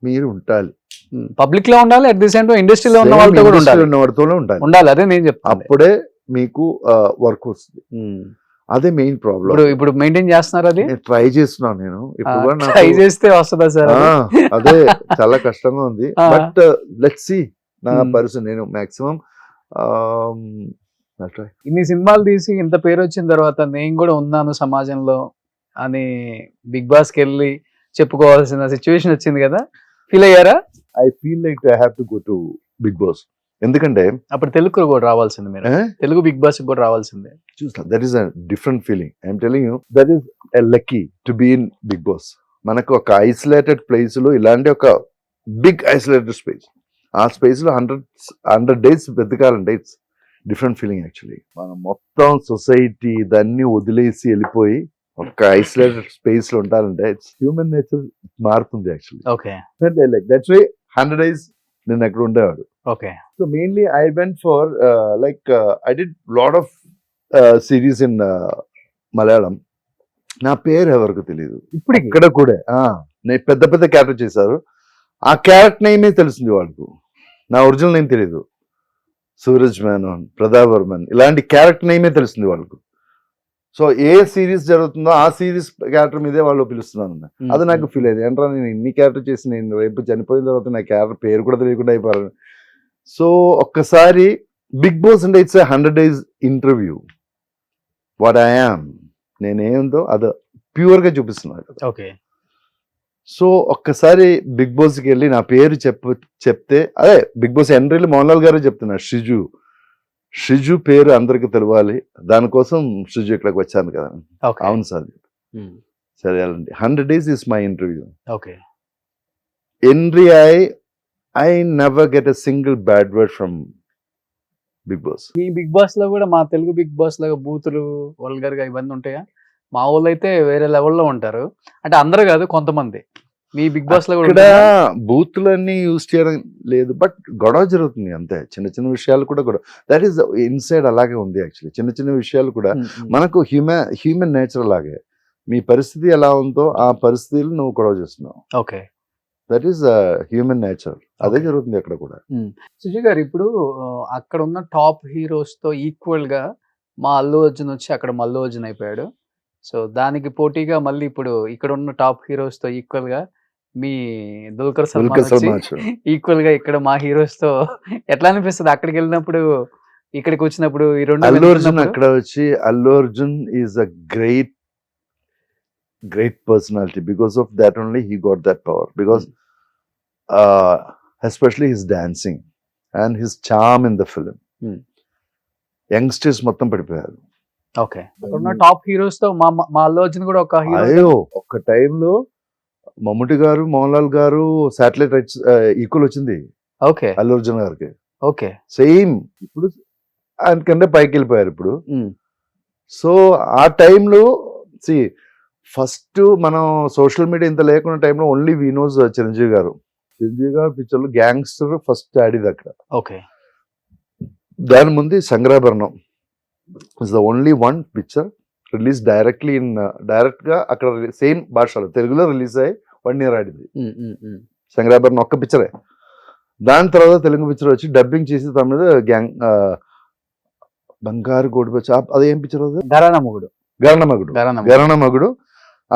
మీరు ఉండాలి, పబ్లిక్ లో ఉండాలి. అట్ ది సేమ్ టైం ఇండస్ట్రీలో ఉన్న వాళ్ళతో కూడా ఉండాలి. అదే నేను చెప్తాను. అప్పుడే మీకు వర్క్ వస్తుంది. అదే మెయిన్ ప్రాబ్లం. ఇప్పుడు మెయింటైన్ చేస్తున్నారు, అది ట్రై చేస్తున్నాను నేను. ఇప్పుడు ట్రై చేస్తే వస్తుందా సార్? అదే చాలా కష్టంగా ఉంది. బట్ లెట్స్ సీ నా పరిస్థితి. నేను మాక్సిమం ఇన్ని సినిమాలు తీసి ఇంత పేరు వచ్చిన తర్వాత నేను కూడా ఉన్నాను సమాజంలో అని బిగ్ బాస్ కి వెళ్ళి చెప్పుకోవాల్సిన సిచ్యువేషన్ వచ్చింది కదా, ఫీల్ అయ్యారా? I feel like I have to go to Bigg Boss. ఎందుకంటే అప్పుడు తెలుగు కూడా రావాల్సింది, మీరు తెలుగు బిగ్ బాస్ కూడా రావాల్సిందే. చూస్తా, that is a different feeling. I'm telling you, that is a lucky to be in Bigg Boss. మనకు ఒక ఐసోలేటెడ్ ప్లేస్ లో ఇలాంటి ఒక బిగ్ ఐసోలేటెడ్ స్పేస్. ఆ స్పేస్లో 100 days వెతకాలంటే ఇట్స్ డిఫరెంట్ ఫీలింగ్ యాక్చువల్లీ. మనం మొత్తం సొసైటీ దాన్ని వదిలేసి వెళ్ళిపోయి ఒక ఐసోలేటెడ్ స్పేస్లో ఉంటారంటే ఇట్స్ హ్యూమన్ నేచర్ మారుతుంది actually. Okay like that's why 100 days నేను అక్కడ ఉండేవాడు. Okay So mainly I went for I did lot of series in Malayalam. నా పేరు ఎవరికి తెలియదు ఇప్పుడు ఇక్కడ కూడా. నేను పెద్ద పెద్ద క్యారెక్టర్ చేశారు, ఆ క్యారెక్టర్ నేమే తెలిసింది వాళ్ళకు, నా ఒరిజినల్ నేమ్ తెలియదు. సూరజ్ మేనన్, ప్రతాప్ వర్మన్ ఇలాంటి క్యారెక్టర్ నేమే తెలిసింది వాళ్ళకు. సో ఏ సిరీస్ జరుగుతుందో ఆ సిరీస్ క్యారెక్టర్ మీదే వాళ్ళు పిలుస్తున్నాను. అది నాకు ఫీల్ అయ్యేది, ఏంట్రా నేను ఇన్ని క్యారెక్టర్ చేసి నేను రేపు చనిపోయిన తర్వాత నా క్యారెక్టర్ పేరు కూడా తెలియకుండా అయిపోయాను. సో ఒక్కసారి బిగ్ బాస్ అంటే it's 100 days interview. What I am, నేనేందో అది ప్యూర్గా చూపిస్తున్నాను కదా. ఓకే సో ఒక్కసారి బిగ్ బాస్కి వెళ్ళి నా పేరు చెప్తే అదే బిగ్ బాస్ ఎంట్రీలో మోహన్ లాల్ గారు చెప్తున్నారు, షిజు పేరు అందరికి తెలవాలి, దానికోసం షిజు ఇక్కడికి వచ్చాను కదా. అవును సార్, సరే వెళ్ళండి. 100 days is my interview. Okay Henry, I never get a single bad word from Big Boss. మీ బిగ్ బాస్ లో కూడా మా తెలుగు బిగ్ బాస్ లాగా బూతులు వల్గర్ గా ఇవన్నీ ఉంటాయా? మా వాళ్ళు అయితే వేరే లెవెల్లో ఉంటారు, అంటే అందరూ కాదు కొంతమంది. మీ బిగ్ బాస్ లో ఇక్కడ బూతులన్నీ యూజ్ చేయడం లేదు, బట్ గొడవ జరుగుతుంది అంతే. చిన్న చిన్న విషయాలు కూడా గొడవ, దట్ ఈస్ ఇన్సైడ్ అలాగే ఉంది యాక్చువల్లీ. చిన్న చిన్న విషయాలు కూడా మనకు హ్యూమన్ నేచర్ అలాగే. మీ పరిస్థితి ఎలా ఉందో ఆ పరిస్థితులు నువ్వు గొడవ చేస్తున్నావు. Okay that is human nature, అదే జరుగుతుంది అక్కడ కూడా. సుజీ గారు, ఇప్పుడు అక్కడ ఉన్న టాప్ హీరోస్ తో ఈక్వల్ గా మా అల్లు అర్జున్ వచ్చి అక్కడ మల్లు అర్జున్ అయిపోయాడు. సో దానికి పోటీగా మళ్ళీ ఇప్పుడు ఇక్కడ ఉన్న టాప్ హీరోస్ తో ఈక్వల్ గా మీ దుల్కర్ సల్మాన్ ఈక్వల్ గా ఇక్కడ మా హీరోస్ తో ఎట్లా అనిపిస్తుంది అక్కడికి వెళ్ళినప్పుడు ఇక్కడికి వచ్చినప్పుడు? ఈ రెండు అల్లు అర్జున్ అక్కడ వచ్చి, Allu Arjun is a great personality. Because of that only he got that power, because especially his dancing and his charm in the film. Youngsters మొత్తం పడిపోయారు. ఓకే, ఉన్న టాప్ హీరోస్ తో మా అల్లు అర్జున్ కూడా ఒక హీరో. అయ్యో, ఒక టైంలో మమ్ముటి గారు, మోహన్ లాల్ గారు శాటిలైట్ రైట్స్ ఈక్వల్ వచ్చింది ఓకే అల్లు అర్జున్ గారికి. ఓకే సేమ్ ఇప్పుడు ఆయనకంటే పైకి వెళ్ళిపోయారు ఇప్పుడు. సో ఆ టైంలో ఫస్ట్ మనం సోషల్ మీడియా ఇంత లేకున్న టైంలో ఓన్లీ వీ నోస్ చిరంజీవి గారు పిక్చర్లో గ్యాంగ్స్టర్ ఫస్ట్ ఆడిది అక్కడ. ఓకే, దాని ముందు Sankarabharanam is the only one picture release direct గా అక్కడ సేమ్ భాషలో తెలుగులో రిలీజ్ అయ్యి 1 year ఆడింది. సంగ్రాభరణం ఒక్క పిక్చరే. దాని తర్వాత తెలుగు పిక్చర్ వచ్చి డబ్బింగ్ చేసి తమిళ గ్యాంగ్ బంగారు గోడి అదేం పిక్చర్? అది గరణమగుడు.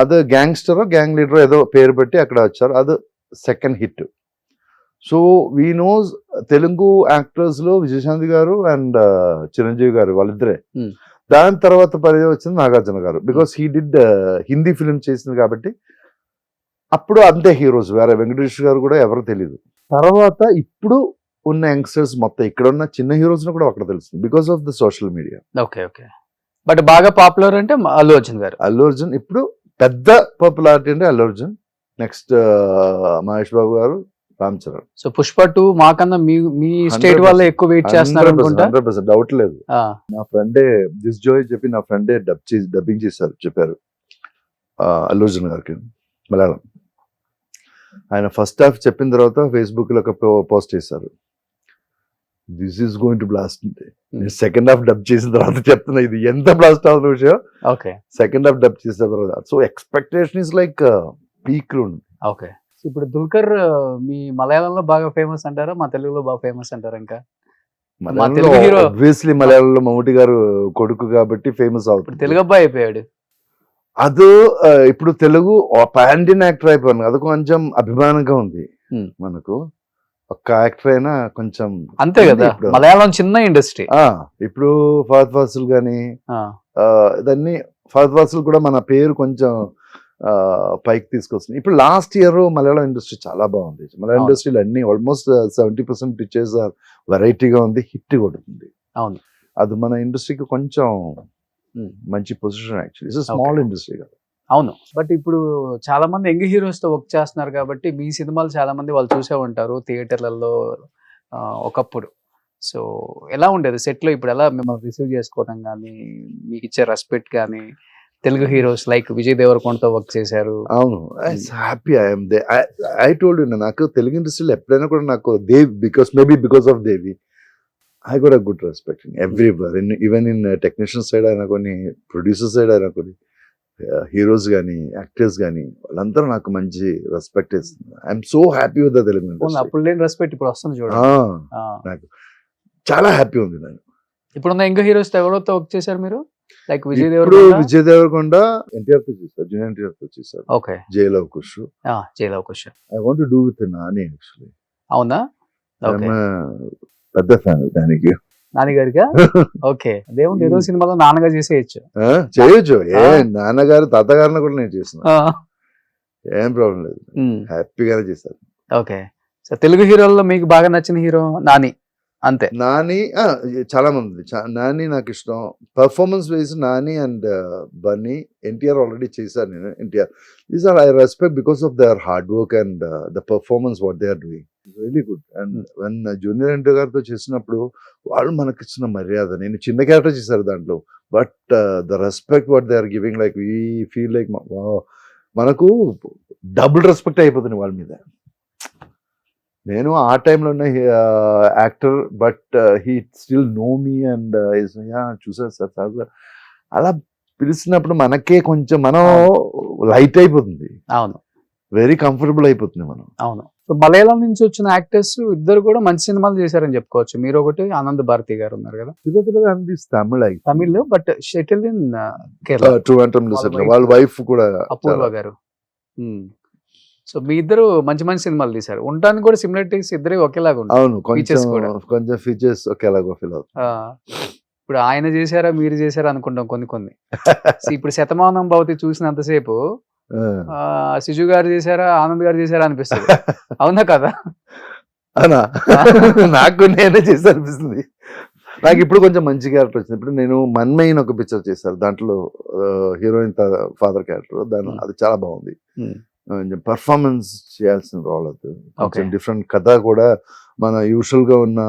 అది గ్యాంగ్స్టర్ గ్యాంగ్ లీడర్ ఏదో పేరు పెట్టి అక్కడ వచ్చారు, అది second hit. So we knows Telugu actors లో విజయశాంతి గారు అండ్ చిరంజీవి గారు వాళ్ళిద్దరే. దాని తర్వాత పరిచయం వచ్చింది నాగార్జున గారు, because he did Hindi film చేసింది కాబట్టి అప్పుడు అంతే హీరోస్. వేరే వెంకటేష్ గారు కూడా ఎవరు తెలియదు. తర్వాత ఇప్పుడు ఉన్న యంగ్స్టర్స్ మొత్తం ఇక్కడ ఉన్న చిన్న హీరోస్ కూడా అక్కడ తెలుస్తుంది because of the social media. Okay okay, but బాగా పాపులర్ అంటే అల్లు అర్జున్ గారు. అల్లు అర్జున్ ఇప్పుడు పెద్ద పాపులారిటీ అంటే అల్లు అర్జున్, నెక్స్ట్ మహేష్ బాబు గారు, రామ్ చరణ్. సో పుష్ప 2 మాకన్నా మీ స్టేట్ వాళ్ళే ఎక్కువ వెయిట్ చేస్తున్నారు అనుకుంటా. 100% డౌట్ లేదు. నా ఫ్రెండే దిస్ జోయ్ చెప్పి నా ఫ్రెండే డబ్బింగ్ చేశారు, చెప్పారు అల్లు అర్జున్ గారికి మలయాళం. ఆయన ఫస్ట్ హాఫ్ చెప్పిన తర్వాత ఫేస్బుక్ లో ఒక పోస్ట్ చేశారు, this is going to blast. Second half dub చేసిన తర్వాత చెప్తున్నా ఇది ఎంత బ్లాస్ట్ అవుతున్న విషయం. ఓకే, సెకండ్ హాఫ్ డబ్ చేసిన తర్వాత. So expectation is like peak ఉంది. ఓకే, ఇప్పుడు దుల్కర్ మీ మలయాళంలో బాగా ఫేమస్ అంటారా, మా తెలుగులో బాగా ఫేమస్ అంటారా? ఇంకా ఆబ్వియస్లీ మలయాళంలో మమ్ముటి గారు కొడుకు కాబట్టి ఫేమస్ అవుతుంది. తెలుగు అబ్బాయి అయిపోయాడు. అది ఇప్పుడు తెలుగు పాన్ ఇండియన్ యాక్టర్ అయిపోయాను, అది కొంచెం అభిమానంగా ఉంది మనకు. ఒక్క యాక్టర్ అయినా కొంచెం అంతే కదా, మలయాళం చిన్న ఇండస్ట్రీ. ఇప్పుడు ఫహద్ ఫాసిల్ గానీ దాన్ని ఫహద్ ఫాసిల్ కూడా మన పేరు కొంచెం పైకి తీసుకొస్తుంది. ఇప్పుడు లాస్ట్ ఇయర్ మలయాళం ఇండస్ట్రీ చాలా బాగుంది. మలయాళం ఇండస్ట్రీలో అన్ని ఆల్మోస్ట్ 70% పిక్చర్స్ వెరైటీగా ఉంది, హిట్ కొడుతుంది. అవును, అది మన ఇండస్ట్రీకి కొంచెం మంచి position actually. It's small industry కదా. అవును. బట్ ఇప్పుడు చాలా మంది యంగ్ హీరోస్ తో వర్క్ చేస్తున్నారు కాబట్టి మీ సినిమాలు చాలా మంది వాళ్ళు చూసే ఉంటారు థియేటర్లలో ఒకప్పుడు. సో ఎలా ఉండేది సెట్ లో, ఇప్పుడు ఎలా మిమ్మల్ని రిసీవ్ చేసుకోవడం కానీ, మీకు ఇచ్చే రెస్పెక్ట్ కానీ? తెలుగు హీరోస్ లైక్ విజయ్ దేవరకొండతో వర్క్ చేశారు. అవును, happy I'm they. I told you, నాకు తెలుగు ఇండస్ట్రీలో ఎప్పుడైనా కూడా నాకు Dev, because of Devi I got a good respect in everywhere, even in technician side అయినా కొన్ని, ప్రొడ్యూసర్ సైడ్ అయినా కొన్ని, హీరోస్ కానీ యాక్టర్స్ కానీ వాళ్ళందరూ నాకు మంచి రెస్పెక్ట్ ఇస్తుంది. I'm so happy with the Telugu industry. అప్పుడు లేని రెస్పెక్ట్ ఇప్పుడు వస్తుంది చూడండి. నాకు చాలా హ్యాపీ ఉంది. నేను ఇప్పుడున్న యంగ్ హీరోస్ తో ఎవరితో వర్క్ చేశారు మీరు? లైక్ విజయ్ ఇప్పుడు దేవరకొండ, విజయ్ దేవరకొండ ఎన్టీఆర్ తో చేశారు, జూనియర్ ఎన్టీఆర్ తో చేశారు. Okay, Jai Lava Kusa. Jai Lava Kusa. I want to do with Nani actually. అవునా? ఓకే, పెద్ద ఫ్యాన్ దానికి. నాని గారిగా? ఓకే, దేవుడు ఏదో సినిమాలో నాన్నగా చేసేయచ్చు. చేయొచ్చు. నాన్నగారు తాతగారిని కూడా నేను చేసిన, ఏం ప్రాబ్లం లేదు, హ్యాపీగానే చేశాను. ఓకే, సో తెలుగు హీరోల్లో మీకు బాగా నచ్చిన హీరో నాని అంతే? నాని చాలా మంది, నాని నాకు ఇష్టం. Performance wise Nani and Bunny. NTR already చేశాను నేను. NTR these are I respect because of their hard work and the performance what they are doing really good. And when junior NTR గారితో చేసినప్పుడు వాళ్ళు మనకి ఇచ్చిన మర్యాద, నేను చిన్న క్యారెక్టర్ చేశారు దాంట్లో, but the respect what they are giving, like we feel like మనకు డబుల్ రెస్పెక్ట్ అయిపోతుంది వాళ్ళ మీద. నేను ఆ టైంలో ఉన్న actor, but he still know me and చూసారు సార్ సార్ అలా పిలిచినప్పుడు మనకే కొంచెం మనం లైట్ అయిపోతుంది. అవును, వెరీ కంఫర్టబుల్ అయిపోతుంది మనం. అవును. సో మలయాళం నుంచి వచ్చిన యాక్టర్స్ ఇద్దరు కూడా మంచి సినిమాలు చేశారని చెప్పుకోవచ్చు. మీరు ఒకటి, ఆనంద్ భారతి గారు ఉన్నారు కదా, Tamil but shuttle in Kerala. వాళ్ళ వైఫ్ కూడా అపూర్వ గారు. సో మీ ఇద్దరు మంచి మంచి సినిమాలు తీశారు. ఉండడానికి కూడా సిమిలారిటీస్ ఇద్దరు ఒకేలాగా ఉంటాయి. అవును, కొంచెం ఫీచర్స్ ఒకేలాగా ఫీల్ అవుతుంది. ఇప్పుడు ఆయన చేశారా మీరు చేశారా అనుకుంటాం కొన్ని. ఇప్పుడు శతమానం భవతి చూసినంతసేపు సిజు గారు చేశారా ఆనంద్ గారు చేశారా అనిపిస్తుంది. అవునా కదా? అవునా? నాకు నేనే చేసి అనిపిస్తుంది. నాకు ఇప్పుడు కొంచెం మంచి క్యారెక్టర్ వచ్చింది. ఇప్పుడు నేను మన్మయిన్ ఒక పిక్చర్ చేశాను, దాంట్లో హీరోయిన్ ఫాదర్ క్యారెక్టర్. అది చాలా బాగుంది. పర్ఫార్మెన్స్ చేయాల్సిన రోల్ అది, కొంచెం డిఫరెంట్ కథ కూడా, మన యూజువల్ గా ఉన్న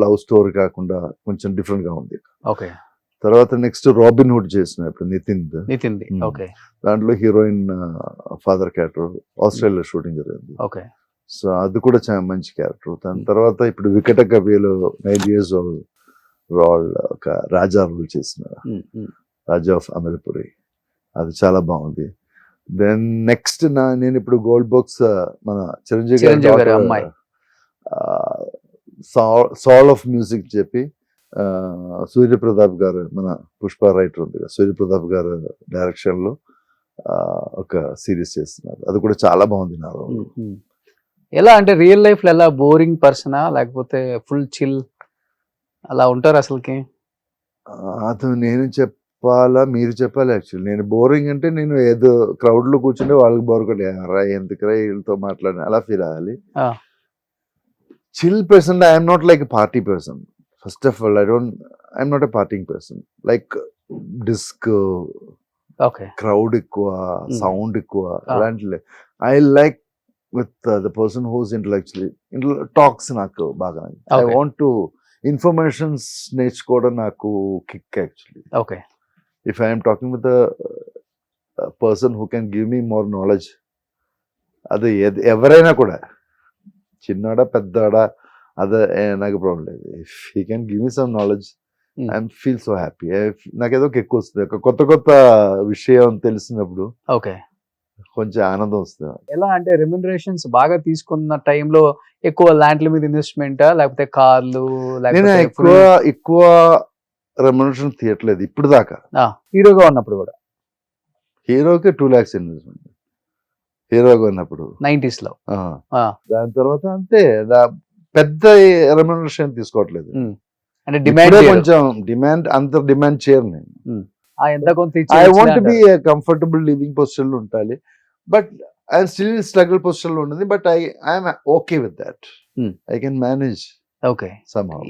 లవ్ స్టోరీ కాకుండా కొంచెం డిఫరెంట్ గా ఉంది. ఓకే, తర్వాత నెక్స్ట్ రాబిన్ హుడ్ చేసిన ఇప్పుడు నితిన్, ఓకే, దాంట్లో heroine father character Australia shooting జరిగింది. ఓకే, సో అది కూడా చాలా మంచి క్యారెక్టర్. దాని తర్వాత ఇప్పుడు వికట కవిలో 9 years రోల్ ఒక రాజా రోల్ చేసిన, రాజా ఆఫ్ అమరపురి, అది చాలా బాగుంది. దెన్ నెక్స్ట్ నేను ఇప్పుడు గోల్డ్ బాక్స్ మన చిరంజీవి గారి అమ్మాయి సాల్ ఆఫ్ మ్యూజిక్ చెప్పి సూర్యప్రతాప్ గారు, మన పుష్ప రైటర్ ఉంది కదా, సూర్యప్రతాప్ గారు డైరెక్షన్ లో ఒక సిరీస్ చేస్తున్నారు. అది కూడా చాలా బాగుంది. నా ఎలా అంటే రియల్ లైఫ్ లో ఎలా బోరింగ్ పర్సనా లేకపోతే ఫుల్ చిల్ అలా ఉంటారు అసలుకి? అది నేను చెప్పాలా మీరు చెప్పాలి? యాక్చువల్లీ నేను బోరింగ్ అంటే నేను ఏదో క్రౌడ్ లో కూర్చుంటే వాళ్ళకి బోర్ కొట్టే ఎందుకురా వీళ్ళతో మాట్లాడిన అలా ఫీల్ అవ్వాలి. Chill person, I'm not like party person. First of all I'm not a partying person. Like disc, crowd ఎక్కువ, సౌండ్ ఎక్కువ అలాంటి. I like with the person who's intellectually talks నాకు బాగా. ఐ వాంట్ టు ఇన్ఫర్మేషన్స్ నేర్చుకోవడం నాకు kick actually. Okay, if I'm talking with person who can give me more knowledge, అది ఎవరైనా కూడా, చిన్నడా పెద్దడా, అదే నాకు ప్రాబ్లం లేదు. If he can give me some knowledge I feel so happy. నాకేదో ఎక్కువ వస్తుంది, ఒక కొత్త విషయం తెలిసినప్పుడు ఓకే, కొంచెం ఆనందం వస్తుంది. ఎలా అంటే రెమ్యునరేషన్స్ బాగా తీసుకున్న టైంలో ఎక్కువ ల్యాండ్ల మీద ఇన్వెస్ట్మెంట్ లేకపోతే కార్లు? నేను ఎక్కువ రెమ్యునరేషన్ తీయట్లేదు ఇప్పుడు దాకా. హీరోగా ఉన్నప్పుడు కూడా హీరోకి 2 lakhs ఇన్వెస్ట్మెంట్ హీరోగా ఉన్నప్పుడు 90s లో. దాని తర్వాత అంతే, పెద్ద రెమ్యునరేషన్ తీసుకోవట్లేదు. అంటే డిమాండ్ కొంచెం డిమాండ్, అంత డిమాండ్ చేయను నేను. I want be comfortable living position లో ఉండాలి, but I'm still struggle position లో ఉన్నది. But I'm okay with that. I can manage. Okay,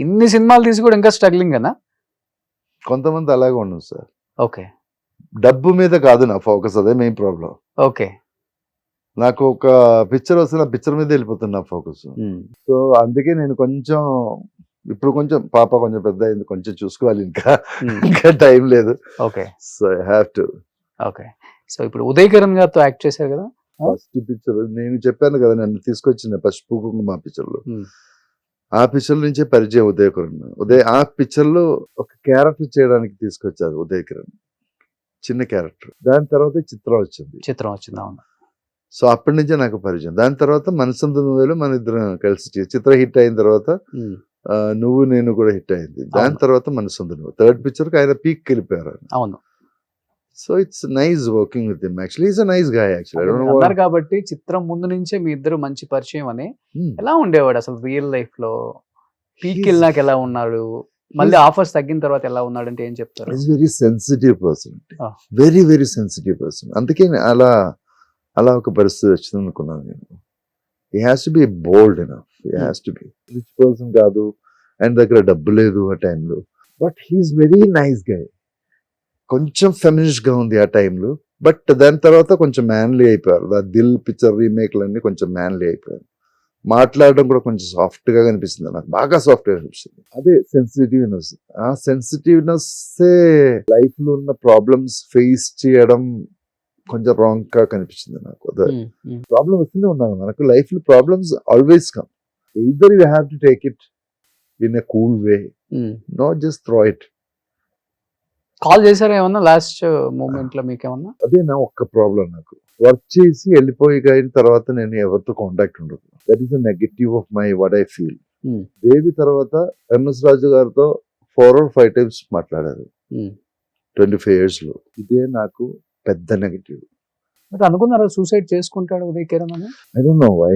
ఇన్ని సినిమాలు తీసి కూడా ఇంకా స్ట్రగ్లింగ్ అనా? కొంతమంది అలాగే ఉండదు సార్. ఓకే, డబ్బు మీద కాదు నా ఫోకస్, అదే మెయిన్ ప్రాబ్లం. ఓకే. నాకు ఒక పిక్చర్ వస్తే నా పిక్చర్ మీద వెళ్ళిపోతుంది నా ఫోకస్. సో అందుకే నేను కొంచెం ఇప్పుడు కొంచెం పాప కొంచెం పెద్ద అయింది, కొంచెం చూసుకోవాలి, ఇంకా టైం లేదు. Okay. So I have to. Okay. So ఇప్పుడు ఉదయ్ కిరణ్ గారితో యాక్ట్ చేశారు కదా. ఫస్ట్ పిక్చర్ నేను చెప్పాను కదా, నన్ను తీసుకొచ్చిన పసుపు కుంకుమ పిక్చర్ లో, ఆ పిక్చర్ నుంచే పరిచయం ఉదయ్ కిరణ్. ఆ పిక్చర్ లో ఒక క్యారెక్టర్ చేయడానికి తీసుకొచ్చారు ఉదయ్ కిరణ్, చిన్న క్యారెక్టర్. దాని తర్వాత చిత్రం వచ్చింది. అవును. సో అప్పటి నుంచే నాకు పరిచయం. దాని తర్వాత మనసంత నువ్వేలో మన ఇద్దరం కలిసి చిత్ర హిట్ అయిన తర్వాత నువ్వు నేను కూడా హిట్ అయింది. దాని తర్వాత మనసంత నువ్వు థర్డ్ పిక్చర్ కి ఆయన పీక్ వెళ్ళిపోయారు. అవును. So it's nice working with him. Actually is a nice guy. Actually అన్నారు కాబట్టి చిత్రం ముందు నుంచే మీ ఇద్దరు మంచి పరిచయం అని. ఎలా ఉండేవాడు అసలు రియల్ లైఫ్ లో? పీక్ వెళ్ళాక ఎలా ఉన్నాడు, మళ్ళీ ఆఫర్స్ తగ్గిన తర్వాత ఎలా ఉన్నాడు అంటే ఏం చెప్తారు? Is very sensitive person, very very sensitive person. అందుకే అలా ఒక పరిస్థితి వచ్చింది అనుకున్నాను నేను. He has to be bold enough, he has to be rich person కాదు, ఆయన దగ్గర డబ్బు లేదు ఆ టైంలో, but he's very nice guy. కొంచెం ఫెమినిస్ట్ గా ఉంది ఆ టైంలో, బట్ దాని తర్వాత కొంచెం మ్యాన్లీ అయిపోయారు. ఆ దిల్ పిక్చర్ రీమేక్లన్నీ కొంచెం మ్యాన్లీ అయిపోయారు. మాట్లాడడం కూడా కొంచెం సాఫ్ట్ గా కనిపిస్తుంది నాకు, బాగా సాఫ్ట్ గా కనిపిస్తుంది. అదే సెన్సిటివ్నెస్. ఆ సెన్సిటివ్నెస్ లైఫ్ లో ఉన్న ప్రాబ్లమ్స్ ఫేస్ చేయడం కొంచెం రాంగ్ గా కనిపించింది నాకు. ప్రాబ్లం వస్తూనే ఉన్నాను మనకు లైఫ్ లో, problems always come. Either you have to take it in a cool way, not just throw it. Call చేశారా ఏమన్నా లాస్ట్ మూమెంట్ లో మీకేమన్నా? అదే నా ఒక్క ప్రాబ్లం. నాకు వర్క్ చేసి వెళ్ళిపోయి అయిన తర్వాత నేను ఎవరితో కాంటాక్ట్ ఉండదు. That is the negative of my what I feel. Devi తర్వాత ఎంఎస్ రాజు గారితో 4 or 5 times మాట్లాడారు 25 years లో. ఇదే నాకు పెద్ద నెగటివ్. బట్ అనుకున్నారా సూసైడ్ చేసుకుంటాడు ఉదయ్ కిరణ్ అని? I don't know why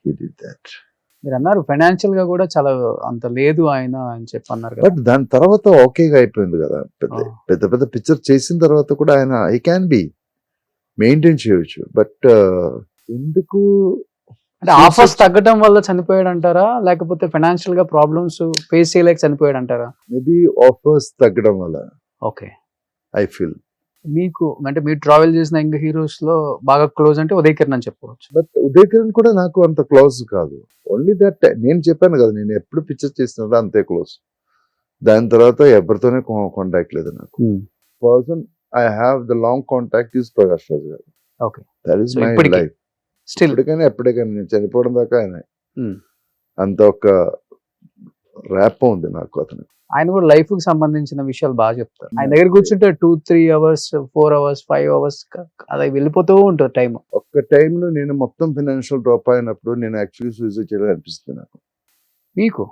he did that. మీరు అన్నారు ఫైనాన్షియల్ గా కూడా చాలా అంత లేదు ఆయన అని చెప్పి అన్నారు కదా. బట్ దాని తర్వాత ఓకేగా అయిపోయింది కదా. పెద్ద పెద్ద పిక్చర్ చేసిన తర్వాత కూడా ఆయన ఐ క్యాన్ బి మెయింటైన్ చేయవచ్చు. బట్ ఎందుకు అంటే ఆఫర్స్ తగ్గడం వల్ల చనిపోయాడు అంటారా, లేకపోతే ఫైనాన్షియల్ గా ప్రాబ్లమ్స్ ఫేస్ చేయలేక చనిపోయాడు అంటారా? మేబీ ఆఫర్స్ తగ్గడం వల్ల. ఓకే. I feel. మీకు అంటే మీరు ట్రావెల్ చేసిన యంగ్ హీరోస్ లో బాగా క్లోజ్ అంటే ఉదయ్ కిరణ్ అని చెప్పవచ్చు. బట్ ఉదయ్ కిరణ్ కూడా నాకు అంత క్లోజ్ కాదు. ఓన్లీ దట్ నేను చెప్పాను కదా, నేను ఎప్పుడు పిక్చర్ చేసినా అంతే క్లోజ్. దాని తర్వాత ఎవరితోనే కాంటాక్ట్ లేదు నాకు. Person I have the long contact is Prakash Raj garu. Okay. That is my life. Still ఎప్పటికైనా నేను చనిపోవడం దాకా ఆయన అంత ఒక ర్యాప్ ఉంది నాకు అతను. ఆయన కూడా లైఫ్ కి సంబంధించిన విషయాలు బాగా చెప్తారు. ఆయన దగ్గర కూర్చుంటే 2-3 hours 4 hours 5 hours అలా వెళ్ళిపోతూ ఉంటుంది టైం. ఒక్క టైంలో నేను మొత్తం ఫైనాన్షియల్ డ్రాప్ అయినప్పుడు నేను యాక్చువల్లీ సూసైడ్ చేయాలని అనిపిస్తుంది నాకు. మీకు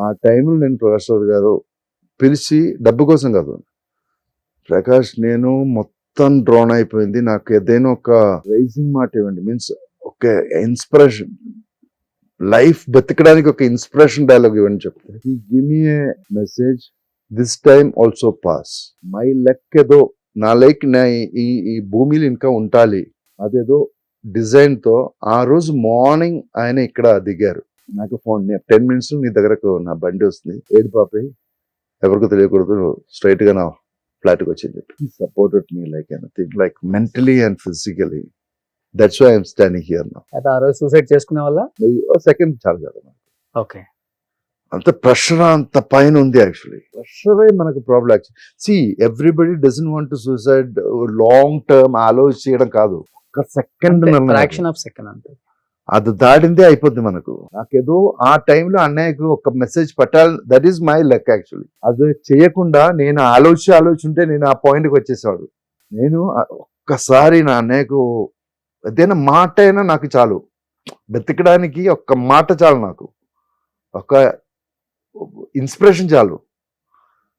ఆ టైంలో నేను ప్రకాష్ రావు గారు పిలిచి, డబ్బు కోసం కాదు, ప్రకాష్ నేను మొత్తం డ్రాన్ అయిపోయింది, నాకు ఏదైనా ఒక రైజింగ్ మాట ఇవ్వండి, మీన్స్ ఒక ఇన్స్పిరేషన్, లైఫ్ బతకడానికి ఒక ఇన్స్పిరేషన్ డైలాగ్ ఇవ్వండి చెప్తే, he give me A message, this time also pass, my luck ఏదో నా లైక్ నా ఈ భూమిలో ఇంకా ఉండాలి అదేదో డిజైన్ తో ఆ రోజు మార్నింగ్ ఆయన ఇక్కడ దిగారు. నాకు ఫోన్ 10 minutes నీ దగ్గరకు నా బండి వస్తుంది, ఏడు పాపై ఎవరికి తెలియకూడదు, స్ట్రైట్ గా నా ఫ్లాట్ కి వచ్చి చెప్పి supported me like anything, like mentally and physically. That's why I'm standing here now. అయితే ఆ రోజు సూసైడ్ చేసుకునే వల్ల సెకండ్ చాలు కదా. ఓకే. అంత ప్రెషర్ అంత పైన ఉంది. యాక్చువల్లీ ప్రెషరే మనకు problem. Actually see everybody doesn't want to suicide long term ఆలోచించడం కాదు, ఒక సెకండ్ ఫ్రాక్షన్ ఆఫ్ సెకండ్ అంతే, అది దాడిందే అయిపోద్ది మనకు. నాకేదో ఆ టైంలో అన్నయ్యకు ఒక మెసేజ్ పెట్టాలి, that is my luck actually. అది చేయకుండా నేను ఆలోచింటే నేను ఆ పాయింట్కి వచ్చేసాడు. నేను ఒక్కసారి నా అన్నయ్యకు ఏదైనా మాట అయినా నాకు చాలు, బతికడానికి ఒక్క మాట చాలు, నాకు ఒక ఇన్స్పిరేషన్ చాలు.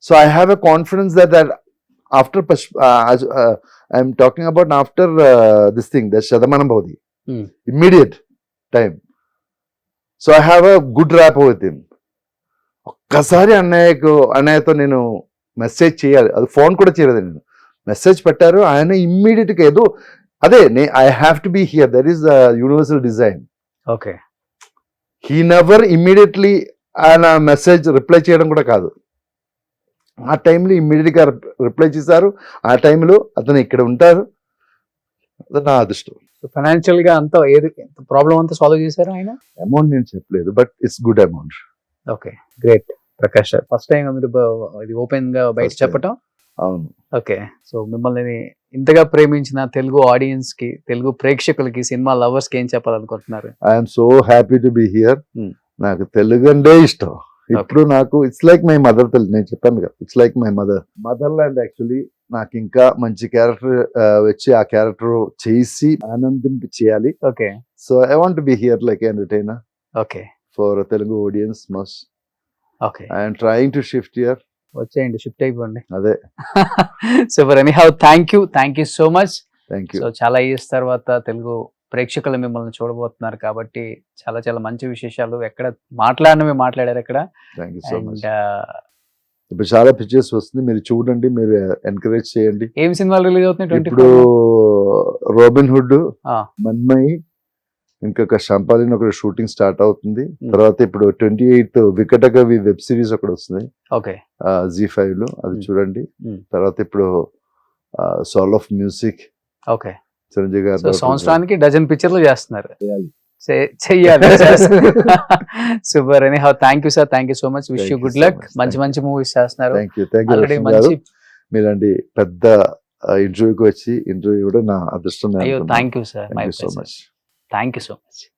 So I have a confidence that after I'm talking about after this thing, that Shatamanam Bhavati, immediate time. So I have a good rap with him. ఒక్కసారి అన్నయ్యతో నేను మెసేజ్ చేయాలి, అది ఫోన్ కూడా చేయలేదు, నేను మెసేజ్ పెట్టారు, ఆయన ఇమ్మీడియట్ గా ఏదో అదే I have to be here, that is the universal design. Okay. He never immediately ఆయన మెసేజ్ రిప్లై చేయడం కూడా కాదు, ఆ టైంలో ఇమ్మీడియట్గా రిప్లై చేశారు. ఆ టైంలో అతను ఇక్కడ ఉంటారు. అది నా అదృష్టం. ఫైనాన్షియల్ గా అంతా ఏది ప్రాబ్లం అంతా సాల్వ్ చేశారు ఆయన. అమౌంట్ నేను చెప్పలేదు, but it's good amount. Okay, great. Prakash sir, first time మీరు ఇది ఓపెన్ గా బయట First time. చెప్పటం. అవును. ఓకే, సో మిమ్మల్ని ఇంతగా ప్రేమించిన తెలుగు ఆడియన్స్ కి, తెలుగు ప్రేక్షకులకి, సినిమా లవర్స్ కి ఏం చెప్పాలనుకుంటున్నారు? I'm so happy to be here. Hmm. నాకు తెలుగు అంటే ఇష్టం. ఇప్పుడు నాకు it's like my mother. Telugu నేను చెప్పాను కదా, it's like my mother land. Actually నాకు ఇంకా మంచి క్యారెక్టర్ వచ్చి ఆ క్యారెక్టర్ చేసి ఆనందింపి చేయాలి. Okay, so I want be here like entertainer okay, for Telugu audience must. Okay. I'm trying to shift here. వచ్చేయండి, షిఫ్ట్ అయిపోండి. అదే. Super. Anyhow thank you so much. Thank you. So చాలా ఇయర్స్ తర్వాత తెలుగు ప్రేక్షకులు మిమ్మల్ని చూడబోతున్నారు కాబట్టి చాలా చాలా మంచి విశేషాలు, ఎక్కడ మాట్లాడారు ఇక్కడ. Thank you so much. And ఇప్పుడు చాలా పిక్చర్స్ వస్తుంది, మీరు చూడండి, మీరు ఎంకరేజ్ చేయండి. ఏం సినిమాలు రిలీజ్ అవుతున్నాయి? ఇప్పుడు రోబిన్ హుడ్, ఆ. మన్మయి, ఇంకొక షంపాలిన్ ఒకటి షూటింగ్ స్టార్ట్ అవుతుంది. తర్వాత ఇప్పుడు 28th వికటకవి వెబ్ సిరీస్ ఒకటి వస్తుంది ఓకే, Z5 లో, అది చూడండి. Hmm. తర్వాత ఇప్పుడు soul of music okay. Chiranjeevi so garu సంవత్సరానికి డజన్ పిక్చర్లు చేస్తున్నారు. చేయాలి. చెయ్యాలి. Super. Anyhow thank you sir, thank you so much. Wish Thank you you good so luck. much. మంచి మంచి మూవీస్ చేస్తున్నారు. థ్యాంక్ యూ ఆల్రెడీ గారు. మంచి. మీలాంటి పెద్ద ఇంటర్వ్యూకి వచ్చి ఇంటర్వ్యూ కూడా నా అదృష్టం. అయ్యో, thank you sir. My so pleasure. Much. Thank you so much.